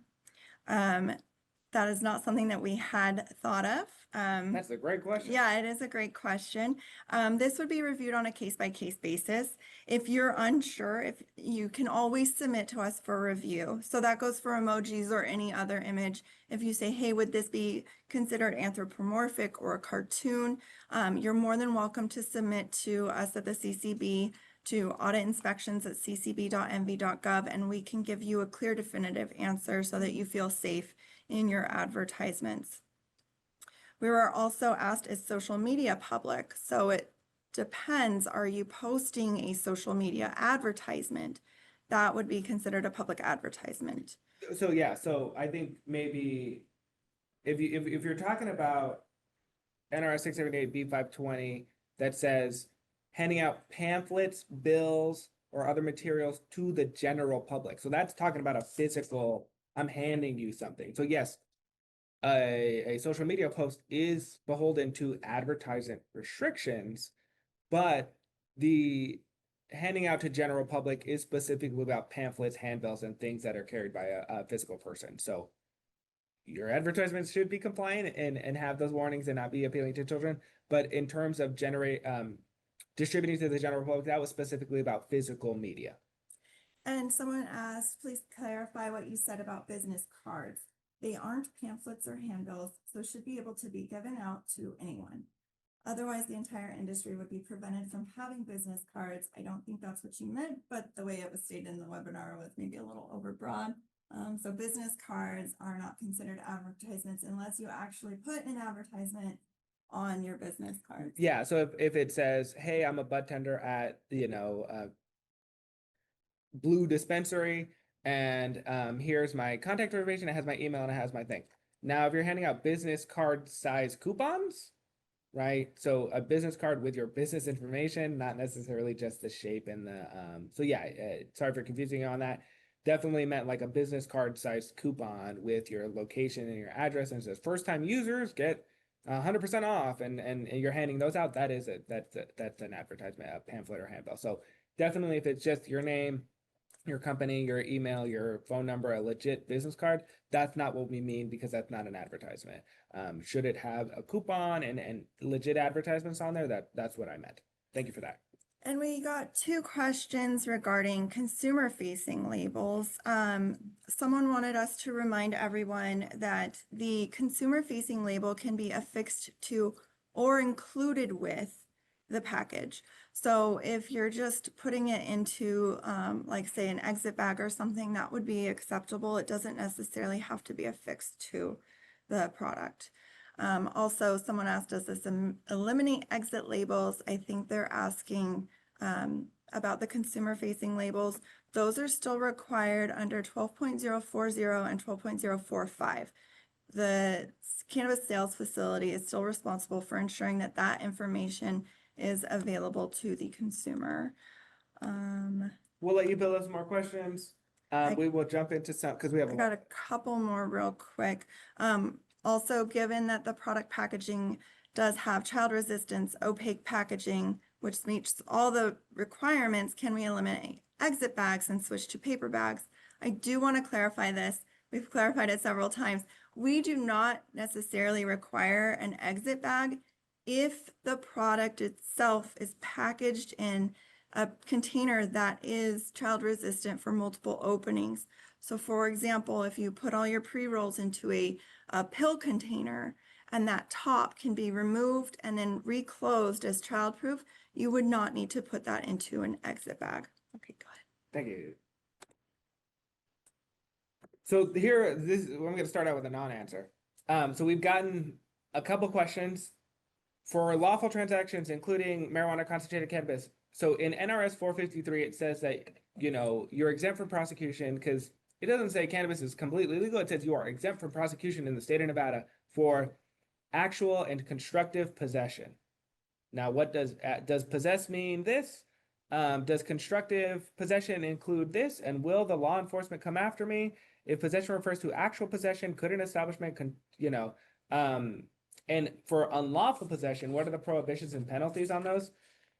That is not something that we had thought of. That's a great question. Yeah, it is a great question. This would be reviewed on a case-by-case basis. If you're unsure, if you can always submit to us for review. So that goes for emojis or any other image. If you say, hey, would this be considered anthropomorphic or a cartoon? You're more than welcome to submit to us at the CCB to auditinspections@ccb.nv.gov, and we can give you a clear, definitive answer so that you feel safe in your advertisements. We were also asked, is social media public? So it depends. Are you posting a social media advertisement? That would be considered a public advertisement. So yeah, so I think maybe if you're talking about NRS 678B520 that says handing out pamphlets, bills, or other materials to the general public. So that's talking about a physical, I'm handing you something. So yes, a social media post is beholden to advertisement restrictions, but the handing out to general public is specifically about pamphlets, handbills, and things that are carried by a physical person. So your advertisements should be compliant and have those warnings and not be appealing to children. But in terms of distributing to the general public, that was specifically about physical media. And someone asked, please clarify what you said about business cards. They aren't pamphlets or handbills, so should be able to be given out to anyone. Otherwise, the entire industry would be prevented from having business cards. I don't think that's what you meant, but the way it was stated in the webinar was maybe a little overbroad. So business cards are not considered advertisements unless you actually put an advertisement on your business cards. Yeah, so if it says, hey, I'm a bud tender at, Blue Dispensary, and here's my contact information, it has my email and it has my thing. Now, if you're handing out business card size coupons, right? So a business card with your business information, not necessarily just the shape and the, so yeah, sorry for confusing you on that. Definitely meant like a business card sized coupon with your location and your address, and it says first time users get 100% off, and you're handing those out. That's an advertisement, a pamphlet or handbill. So definitely, if it's just your name, your company, your email, your phone number, a legit business card, that's not what we mean, because that's not an advertisement. Should it have a coupon and legit advertisements on there? That's what I meant. Thank you for that. And we got two questions regarding consumer facing labels. Someone wanted us to remind everyone that the consumer facing label can be affixed to or included with the package. So if you're just putting it into like say an exit bag or something, that would be acceptable. It doesn't necessarily have to be affixed to the product. Also, someone asked us this eliminate exit labels. I think they're asking about the consumer facing labels. Those are still required under 12.040 and 12.045. The cannabis sales facility is still responsible for ensuring that that information is available to the consumer. We'll let you build us more questions. We will jump into some, because we have I got a couple more real quick. Also, given that the product packaging does have child resistance, opaque packaging, which meets all the requirements, can we eliminate exit bags and switch to paper bags? I do want to clarify this. We've clarified it several times. We do not necessarily require an exit bag if the product itself is packaged in a container that is child resistant for multiple openings. So for example, if you put all your pre-rolls into a pill container and that top can be removed and then reclosed as childproof, you would not need to put that into an exit bag. Okay, go ahead. Thank you. So here, I'm going to start out with a non-answer. So we've gotten a couple questions for lawful transactions, including marijuana, concentrated cannabis. So in NRS 453, it says that, you're exempt from prosecution, because it doesn't say cannabis is completely legal. It says you are exempt from prosecution in the state of Nevada for actual and constructive possession. Now, what does possess mean this? Does constructive possession include this? And will the law enforcement come after me if possession refers to actual possession? Could an establishment, and for unlawful possession, what are the prohibitions and penalties on those?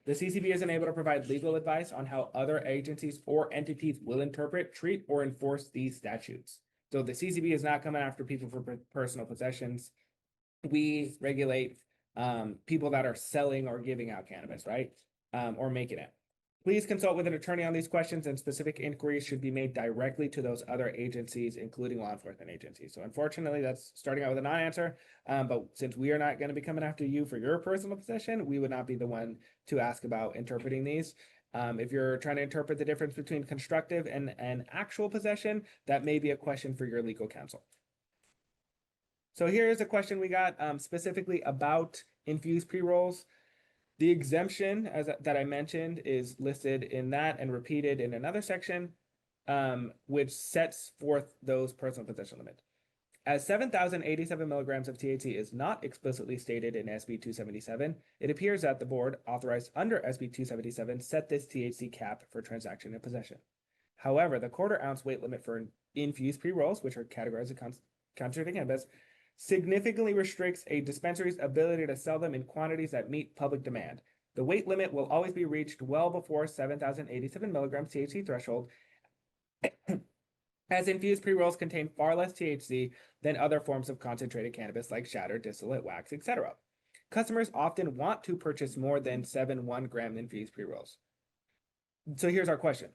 The CCB is unable to provide legal advice on how other agencies or entities will interpret, treat, or enforce these statutes. So the CCB is not coming after people for personal possessions. We regulate people that are selling or giving out cannabis, right? Or making it. Please consult with an attorney on these questions, and specific inquiries should be made directly to those other agencies, including law enforcement agencies. So unfortunately, that's starting out with a non-answer. But since we are not going to be coming after you for your personal possession, we would not be the one to ask about interpreting these. If you're trying to interpret the difference between constructive and actual possession, that may be a question for your legal counsel. So here's a question we got specifically about infused pre-rolls. The exemption that I mentioned is listed in that and repeated in another section, which sets forth those personal possession limits. As 7,087 milligrams of THC is not explicitly stated in SB 277, it appears that the board, authorized under SB 277, set this THC cap for transaction and possession. However, the quarter-ounce weight limit for infused pre-rolls, which are categorized as concentrated cannabis, significantly restricts a dispensary's ability to sell them in quantities that meet public demand. The weight limit will always be reached well before 7,087 milligrams THC threshold, as infused pre-rolls contain far less THC than other forms of concentrated cannabis like shatter, distillate, wax, etc. Customers often want to purchase more than 7 1-gram infused pre-rolls. So here's our question.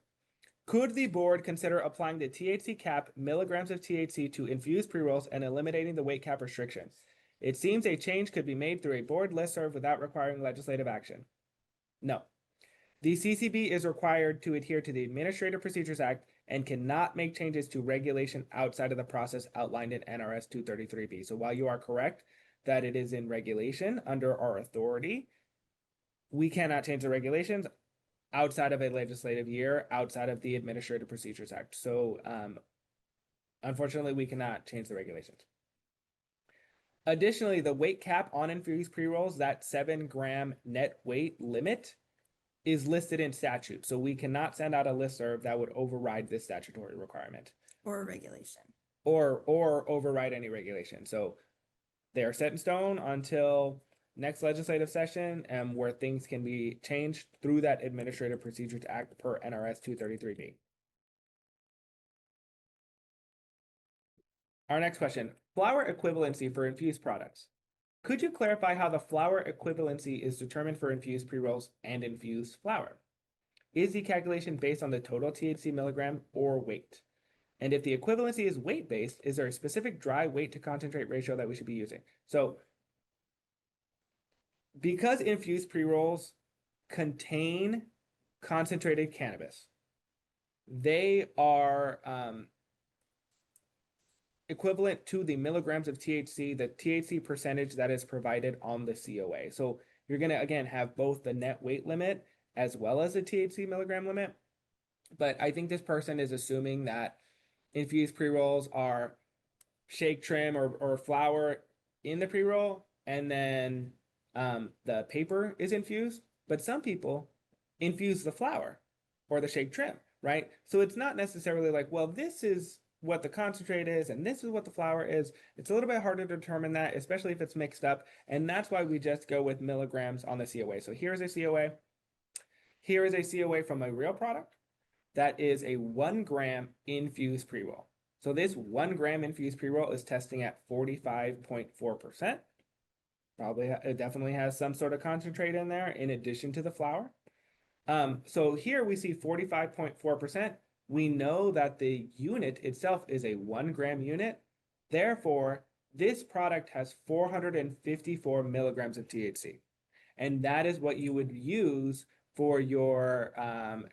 Could the board consider applying the THC cap, milligrams of THC, to infused pre-rolls and eliminating the weight cap restriction? It seems a change could be made through a board listserv without requiring legislative action. No. The CCB is required to adhere to the Administrative Procedures Act and cannot make changes to regulation outside of the process outlined in NRS 233B. So while you are correct that it is in regulation under our authority, we cannot change the regulations outside of a legislative year, outside of the Administrative Procedures Act. So unfortunately, we cannot change the regulations. Additionally, the weight cap on infused pre-rolls, that 7-gram net weight limit, is listed in statute. So we cannot send out a listserv that would override this statutory requirement. Or regulation. Or override any regulation. So they are set in stone until next legislative session, and where things can be changed through that Administrative Procedures Act per NRS 233B. Our next question, flower equivalency for infused products. Could you clarify how the flower equivalency is determined for infused pre-rolls and infused flower? Is the calculation based on the total THC milligram or weight? And if the equivalency is weight-based, is there a specific dry weight to concentrate ratio that we should be using? So, because infused pre-rolls contain concentrated cannabis, they are equivalent to the milligrams of THC, the THC percentage that is provided on the COA. So you're going to, again, have both the net weight limit as well as the THC milligram limit. But I think this person is assuming that infused pre-rolls are shake, trim, or flower in the pre-roll, and then the paper is infused. But some people infuse the flower or the shake trim, right? So it's not necessarily like, well, this is what the concentrate is and this is what the flower is. It's a little bit harder to determine that, especially if it's mixed up. And that's why we just go with milligrams on the COA. So here's a COA. Here is a COA from a real product that is a 1-gram infused pre-roll. So this 1-gram infused pre-roll is testing at 45.4%. Probably, it definitely has some sort of concentrate in there in addition to the flower. So here we see 45.4%. We know that the unit itself is a 1-gram unit. Therefore, this product has 454 milligrams of THC. And that is what you would use for your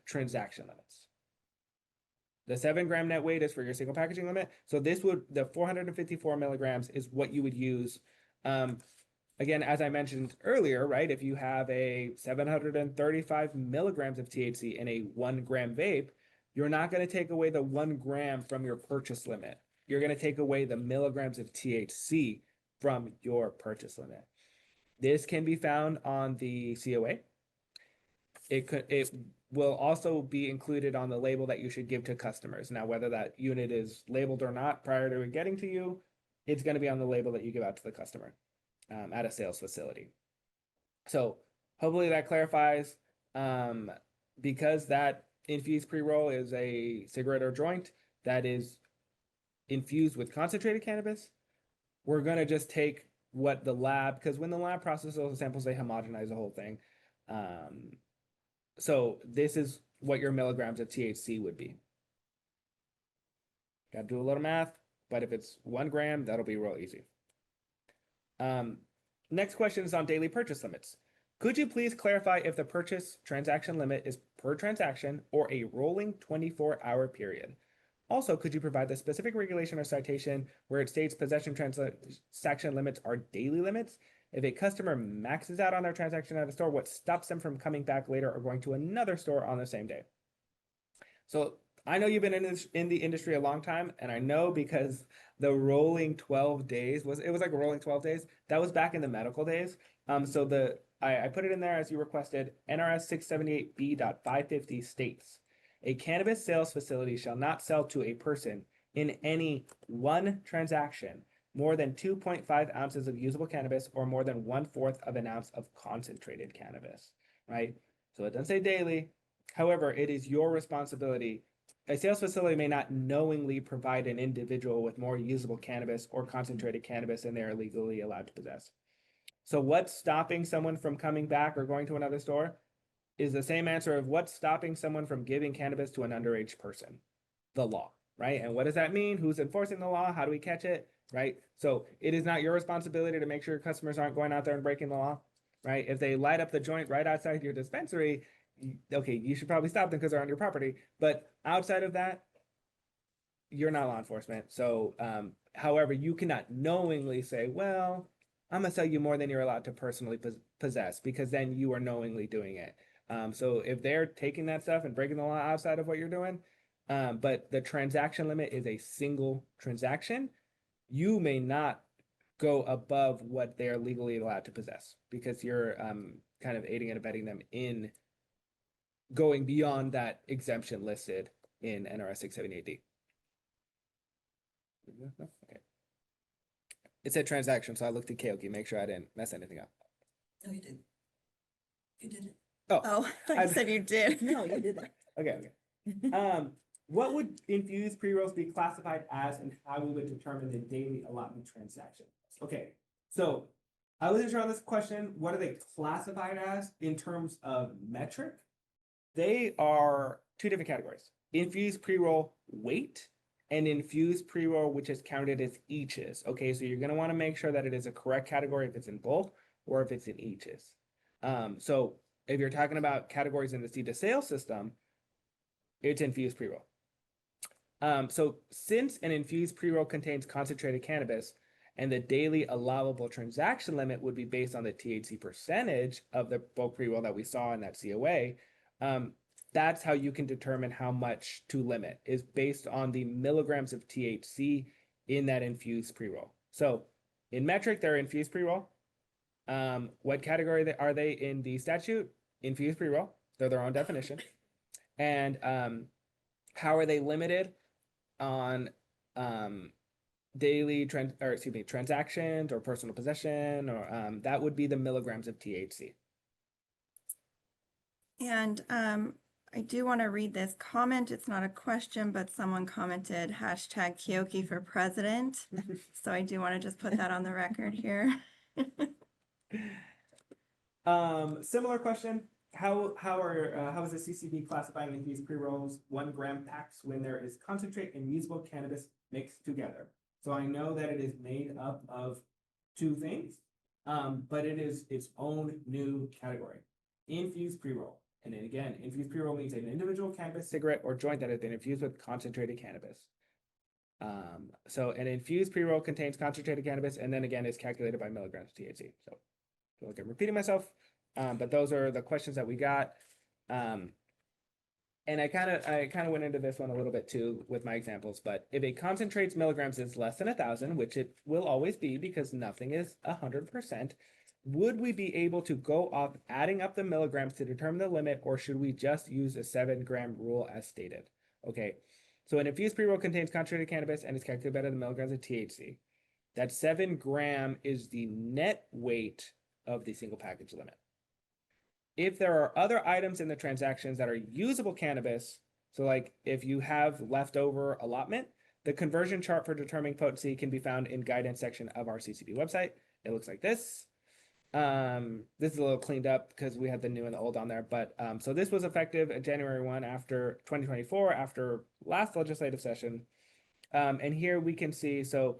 transaction limits. The 7-gram net weight is for your single packaging limit. So the 454 milligrams is what you would use. Again, as I mentioned earlier, right? If you have a 735 milligrams of THC in a 1-gram vape, you're not going to take away the 1 gram from your purchase limit. You're going to take away the milligrams of THC from your purchase limit. This can be found on the COA. It will also be included on the label that you should give to customers. Now, whether that unit is labeled or not prior to it getting to you, it's going to be on the label that you give out to the customer at a sales facility. So hopefully that clarifies. Because that infused pre-roll is a cigarette or joint that is infused with concentrated cannabis, we're going to just take what the lab, because when the lab processes those samples, they homogenize the whole thing. So this is what your milligrams of THC would be. Got to do a little math, but if it's 1 gram, that'll be real easy. Next question is on daily purchase limits. Could you please clarify if the purchase transaction limit is per transaction or a rolling 24-hour period? Also, could you provide the specific regulation or citation where it states possession transaction limits are daily limits? If a customer maxes out on their transaction at a store, what stops them from coming back later or going to another store on the same day? So I know you've been in the industry a long time, and I know because the rolling 12 days was like a rolling 12 days. That was back in the medical days. So I put it in there as you requested. NRS 678B.550 states a cannabis sales facility shall not sell to a person in any one transaction more than 2.5 ounces of usable cannabis or more than 1/4 of an ounce of concentrated cannabis, right? So it doesn't say daily. However, it is your responsibility. A sales facility may not knowingly provide an individual with more usable cannabis or concentrated cannabis than they are legally allowed to possess. So what's stopping someone from coming back or going to another store is the same answer of what's stopping someone from giving cannabis to an underage person? The law, right? And what does that mean? Who's enforcing the law? How do we catch it, right? So it is not your responsibility to make sure customers aren't going out there and breaking the law, right? If they light up the joint right outside your dispensary, okay, you should probably stop them because they're on your property. But outside of that, you're not law enforcement. So, however, you cannot knowingly say, well, I'm gonna sell you more than you're allowed to personally possess, because then you are knowingly doing it. So if they're taking that stuff and breaking the law outside of what you're doing, but the transaction limit is a single transaction, you may not go above what they're legally allowed to possess because you're kind of aiding and abetting them in going beyond that exemption listed in NRS 678D. Okay. It said transaction, so I looked at Keoki, make sure I didn't mess anything up. No, you did. You did it. Oh, I I- said you did. No, you did that. Okay. What would infused pre-rolls be classified as, and how we would determine the daily allotment transaction? Okay, so I wasn't sure on this question. What are they classified as in terms of metric? They are two different categories: infused pre-roll weight and infused pre-roll, which is counted as eaches. Okay, so you're going to want to make sure that it is a correct category if it's in bulk or if it's in eaches. So if you're talking about categories in the seed to sale system, it's infused pre-roll. So since an infused pre-roll contains concentrated cannabis and the daily allowable transaction limit would be based on the THC percentage of the bulk pre-roll that we saw in that COA, that's how you can determine how much to limit, is based on the milligrams of THC in that infused pre-roll. So in metric, they're infused pre-roll. What category are they in the statute? Infused pre-roll. They're their own definition. And how are they limited on transactions or personal possession, or that would be the milligrams of THC. And I do want to read this comment. It's not a question, but someone commented hashtag Keoki for president. So I do want to just put that on the record here. Similar question. How is the CCB classifying infused pre-rolls 1 gram packs when there is concentrate and usable cannabis mixed together? So I know that it is made up of two things, but it is its own new category. Infused pre-roll. And then again, infused pre-roll means an individual cannabis cigarette or joint that has been infused with concentrated cannabis. So an infused pre-roll contains concentrated cannabis and then again is calculated by milligrams of THC. So I feel like I'm repeating myself. But those are the questions that we got. And I kind of went into this one a little bit too with my examples, but if a concentrate's milligrams is less than 1,000, which it will always be because nothing is 100%, would we be able to go off adding up the milligrams to determine the limit, or should we just use a 7-gram rule as stated? Okay, so an infused pre-roll contains concentrated cannabis and is calculated by the milligrams of THC. That 7 gram is the net weight of the single package limit. If there are other items in the transactions that are usable cannabis, so like if you have leftover allotment, the conversion chart for determining potency can be found in guidance section of our CCB website. It looks like this. This is a little cleaned up because we had the new and the old on there, but so this was effective at January 1 after 2024, after last legislative session. And here we can see, so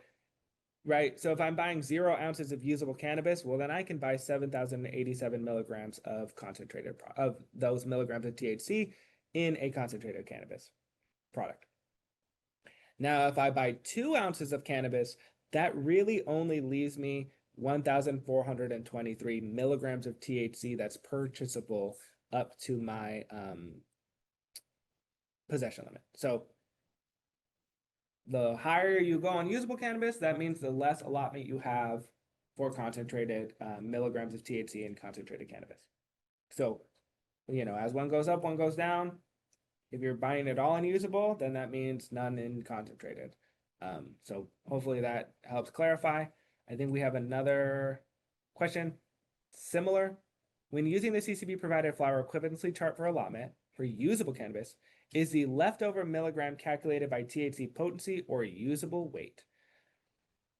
right, so if I'm buying 0 ounces of usable cannabis, well, then I can buy 7,087 milligrams of concentrated of those milligrams of THC in a concentrated cannabis product. Now, if I buy 2 ounces of cannabis, that really only leaves me 1,423 milligrams of THC that's purchasable up to my possession limit. So the higher you go on usable cannabis, that means the less allotment you have for concentrated milligrams of THC in concentrated cannabis. So, as one goes up, one goes down. If you're buying it all unusable, then that means none in concentrated. So hopefully that helps clarify. I think we have another question similar. When using the CCB provided flower equivalency chart for allotment for usable cannabis, is the leftover milligram calculated by THC potency or usable weight?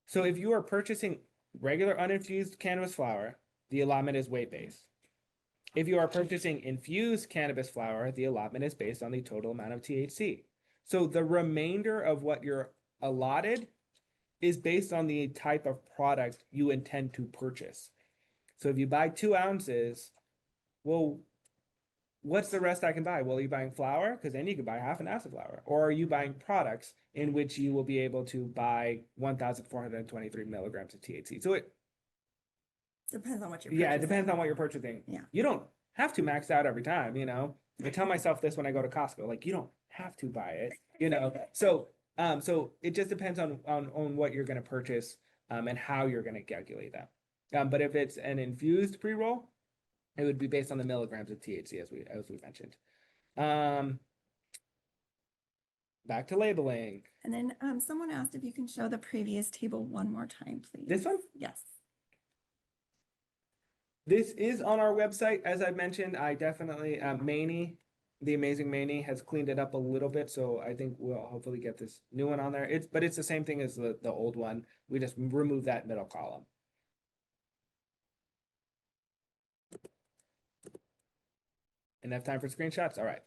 So if you are purchasing regular uninfused cannabis flower, the allotment is weight-based. If you are purchasing infused cannabis flower, the allotment is based on the total amount of THC. So the remainder of what you're allotted is based on the type of product you intend to purchase. So if you buy 2 ounces, well, what's the rest I can buy? Well, are you buying flour? Because then you can buy half an ounce of flour. Or are you buying products in which you will be able to buy 1,423 milligrams of THC? So it Depends on what you're it depends purchasing. on what you're purchasing. Yeah. You don't have to max out every time, I tell myself this when I go to Costco, like you don't have to buy it, So so it just depends on what you're going to purchase and how you're going to calculate that. But if it's an infused pre-roll, it would be based on the milligrams of THC as we mentioned. Back to labeling. And then someone asked if you can show the previous table one more time, please. This one? Yes. This is on our website, as I mentioned. I definitely Maney, the amazing Maney, has cleaned it up a little bit, so I think we'll hopefully get this new one on there. But it's the same thing as the old one. We just remove that middle column. Enough time for screenshots? All right.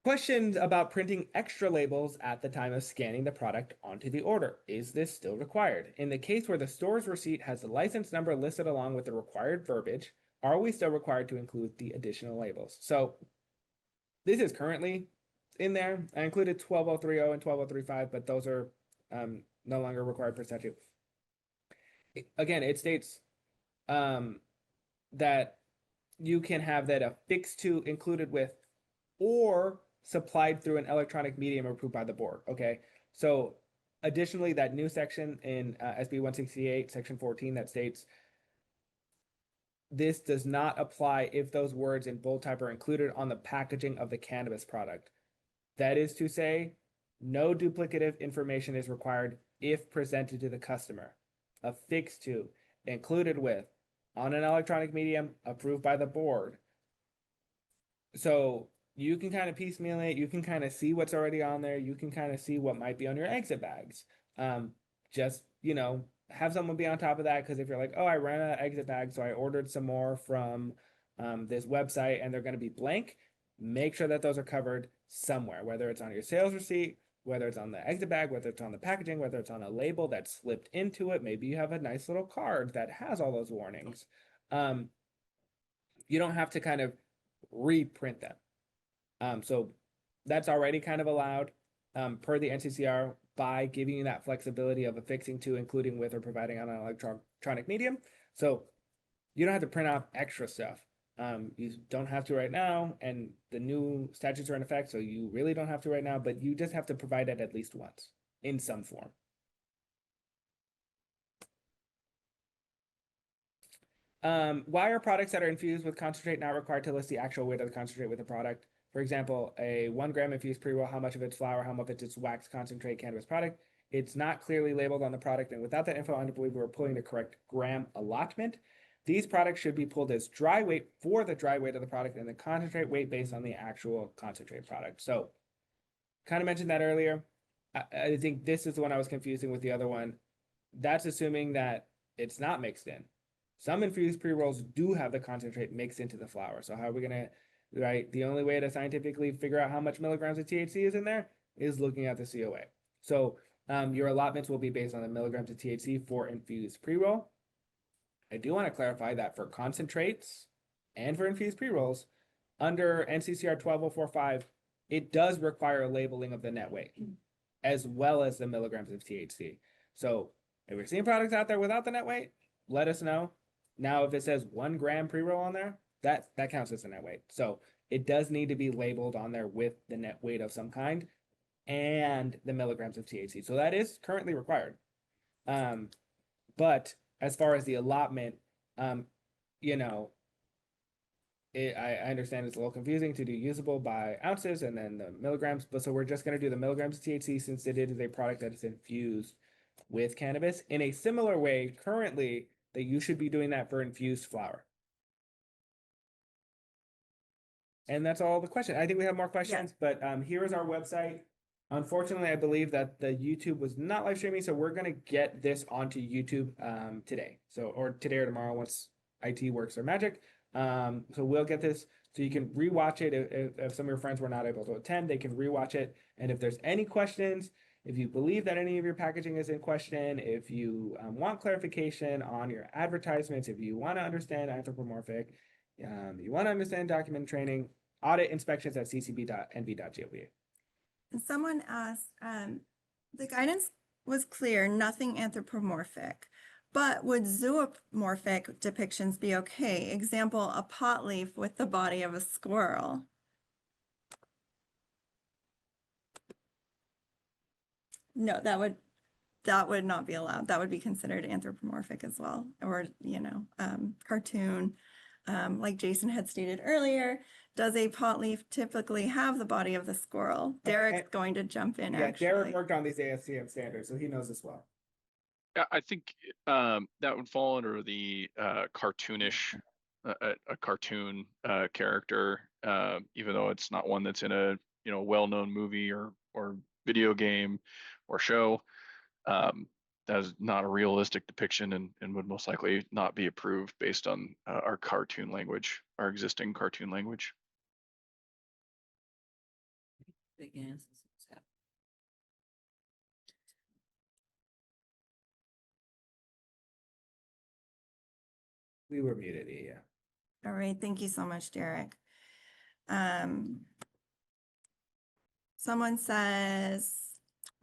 Questions about printing extra labels at the time of scanning the product onto the order. Is this still required? In the case where the store's receipt has the license number listed along with the required verbiage, are we still required to include the additional labels? So this is currently in there. I included 12030 and 12035, but those are no longer required per statute. Again, it states that you can have that affixed to, included with, or supplied through an electronic medium approved by the board. Okay, so additionally, that new section in SB 168, section 14, that states this does not apply if those words in bold type are included on the packaging of the cannabis product. That is to say, no duplicative information is required if presented to the customer. Affixed to, included with, on an electronic medium approved by the board. So you can kind of piecemeal it. You can kind of see what's already on there. You can kind of see what might be on your exit bags. Just, have someone be on top of that. Because if you're like, oh, I ran out of exit bags, so I ordered some more from this website and they're going to be blank, make sure that those are covered somewhere, whether it's on your sales receipt, whether it's on the exit bag, whether it's on the packaging, whether it's on a label that's slipped into it. Maybe you have a nice little card that has all those warnings. You don't have to kind of reprint them. So that's already kind of allowed per the NCCR by giving you that flexibility of affixing to, including with, or providing on an electronic medium. So you don't have to print out extra stuff. You don't have to right now, and the new statutes are in effect, so you really don't have to right now, but you just have to provide it at least once in some form. Why are products that are infused with concentrate not required to list the actual weight of the concentrate with the product? For example, a 1 gram infused pre-roll, how much of it's flour, how much of it's wax concentrate cannabis product. It's not clearly labeled on the product, and without that info, I believe we're pulling the correct gram allotment. These products should be pulled as dry weight for the dry weight of the product and the concentrate weight based on the actual concentrate product. So kind of mentioned that earlier. I think this is the one I was confusing with the other one. That's assuming that it's not mixed in. Some infused pre-rolls do have the concentrate mixed into the flour. So how are we going to, right? The only way to scientifically figure out how much milligrams of THC is in there is looking at the COA. So your allotments will be based on the milligrams of THC for infused pre-roll. I do want to clarify that for concentrates and for infused pre-rolls, under NCCR 12045, it does require a labeling of the net weight as well as the milligrams of THC. So if we're seeing products out there without the net weight, let us know. Now, if it says 1 gram pre-roll on there, that counts as the net weight. So it does need to be labeled on there with the net weight of some kind and the milligrams of THC. So that is currently required. But as far as the allotment, you know, I understand it's a little confusing to do usable by ounces and then the milligrams, but so we're just going to do the milligrams of THC since it is a product that is infused with cannabis in a similar way currently that you should be doing that for infused flower. And that's all the question. I think we have more questions, but here is our website. Unfortunately, I believe that the YouTube was not live streaming, so we're going to get this onto YouTube today. So, or today or tomorrow once IT works their magic. So we'll get this so you can rewatch it. If some of your friends were not able to attend, they can rewatch it. And if there's any questions, if you believe that any of your packaging is in question, if you want clarification on your advertisements, if you want to understand anthropomorphic, you want to understand document training, audit inspections at ccb.nv.gov. And someone asked, the guidance was clear, nothing anthropomorphic, but would zoomorphic depictions be okay? Example, a pot leaf with the body of a squirrel. No, that would not be allowed. That would be considered anthropomorphic as well, or, you know, cartoon. Like Jason had stated earlier, does a pot leaf typically have the body of the squirrel? Derek's going to jump in, Yeah, actually. Derek worked on these ASTM standards, so he knows this well. Yeah, I think that would fall under the cartoonish, a cartoon character, even though it's not one that's in a well-known movie or video game or show. That is not a realistic depiction and would most likely not be approved based on our cartoon language, our existing cartoon language. Big answers. We were muted, yeah. All right, thank you so much, Derek. Someone says,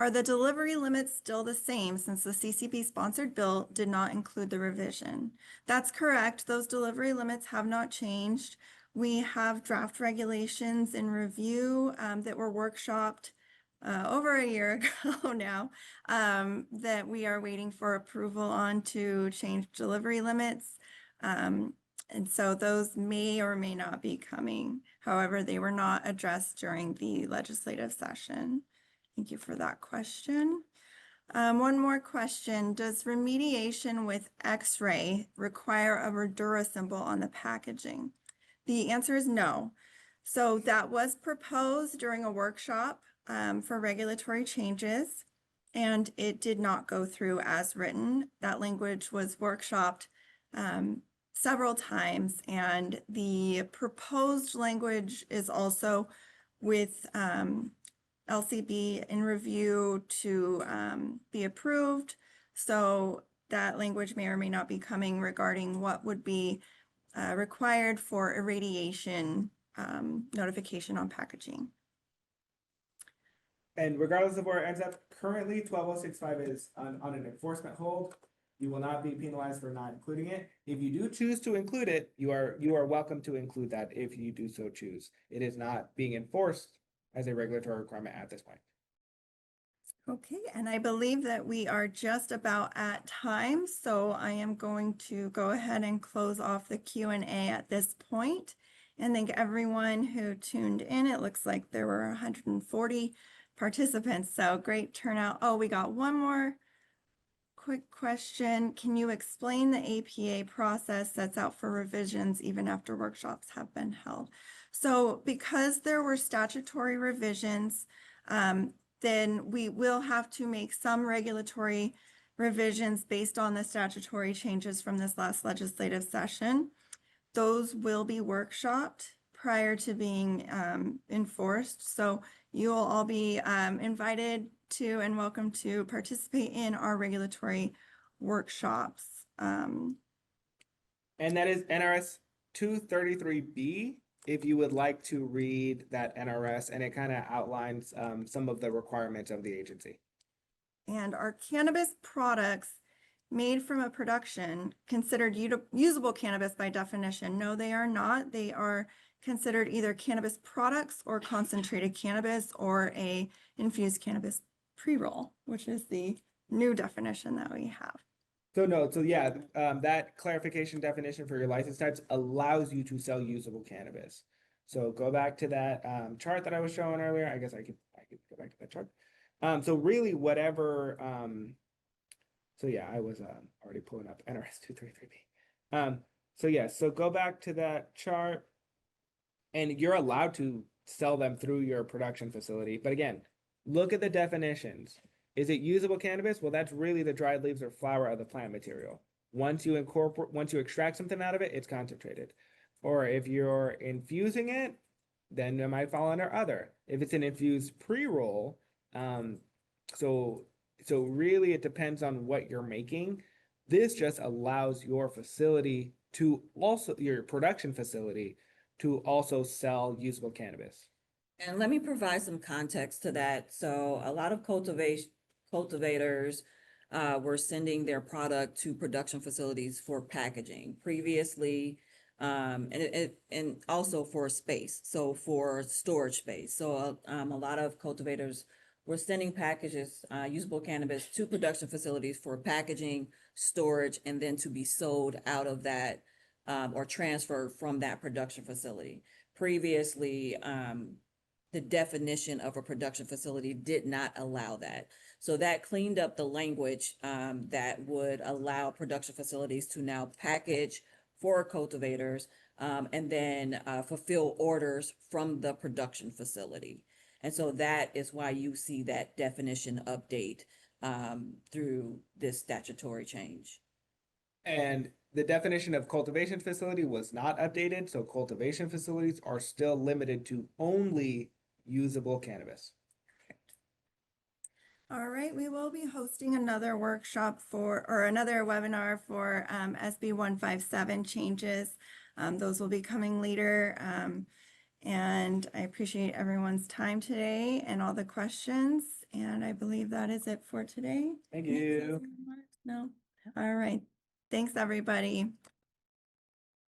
are the delivery limits still the same since the CCB sponsored bill did not include the revision? That's correct. Those delivery limits have not changed. We have draft regulations in review that were workshopped over a year ago now that we are waiting for approval on to change delivery limits. And so those may or may not be coming. However, they were not addressed during the legislative session. Thank you for that question. One more question. Does remediation with X-ray require a Redura symbol on the packaging? The answer is no. So that was proposed during a workshop for regulatory changes, and it did not go through as written. That language was workshopped several times, and the proposed language is also with LCB in review to be approved. So that language may or may not be coming regarding what would be required for irradiation notification on packaging. And regardless of where it ends up, currently 12065 is on an enforcement hold. You will not be penalized for not including it. If you do choose to include it, you are welcome to include that if you do so choose. It is not being enforced as a regulatory requirement at this point. Okay, and I believe that we are just about at time, so I am going to go ahead and close off the Q&A at this point and thank everyone who tuned in. It looks like there were 140 participants, so great turnout. Oh, we got one more quick question. Can you explain the APA process that's out for revisions even after workshops have been held? So because there were statutory revisions, then we will have to make some regulatory revisions based on the statutory changes from this last legislative session. Those will be workshopped prior to being enforced. So you will all be invited to and welcome to participate in our regulatory workshops. And that is NRS 233B. If you would like to read that NRS, and it kind of outlines some of the requirements of the agency. And our cannabis products made from a production considered usable cannabis by definition? No, they are not. They are considered either cannabis products or concentrated cannabis or a infused cannabis pre-roll, which is the new definition that we have. So no, so yeah, that clarification definition for your license types allows you to sell usable cannabis. So go back to that chart that I was showing earlier. I guess I could go back to that chart. So really whatever so yeah, I was already pulling up NRS 233B. So yeah, so go back to that chart and you're allowed to sell them through your production facility. But again, look at the definitions. Is it usable cannabis? Well, that's really the dried leaves or flower of the plant material. Once you extract something out of it, it's concentrated. Or if you're infusing it, then it might fall under other. If it's an infused pre-roll, so really it depends on what you're making. This just allows your facility to also, your production facility, to also sell usable cannabis. And let me provide some context to that. So a lot of cultivators were sending their product to production facilities for packaging previously, and also for space, so for storage space. So a lot of cultivators were sending packages, usable cannabis, to production facilities for packaging, storage, and then to be sold out of that or transferred from that production facility. Previously, the definition of a production facility did not allow that. So that cleaned up the language that would allow production facilities to now package for cultivators and then fulfill orders from the production facility. And so that is why you see that definition update through this statutory change. And the definition of cultivation facility was not updated, so cultivation facilities are still limited to only usable cannabis. All right, we will be hosting another workshop or another webinar for SB 157 changes. Those will be coming later. And I appreciate everyone's time today and all the questions. And I believe that is it for today. Thank Any you. closing remarks? No? All right. Thanks, everybody.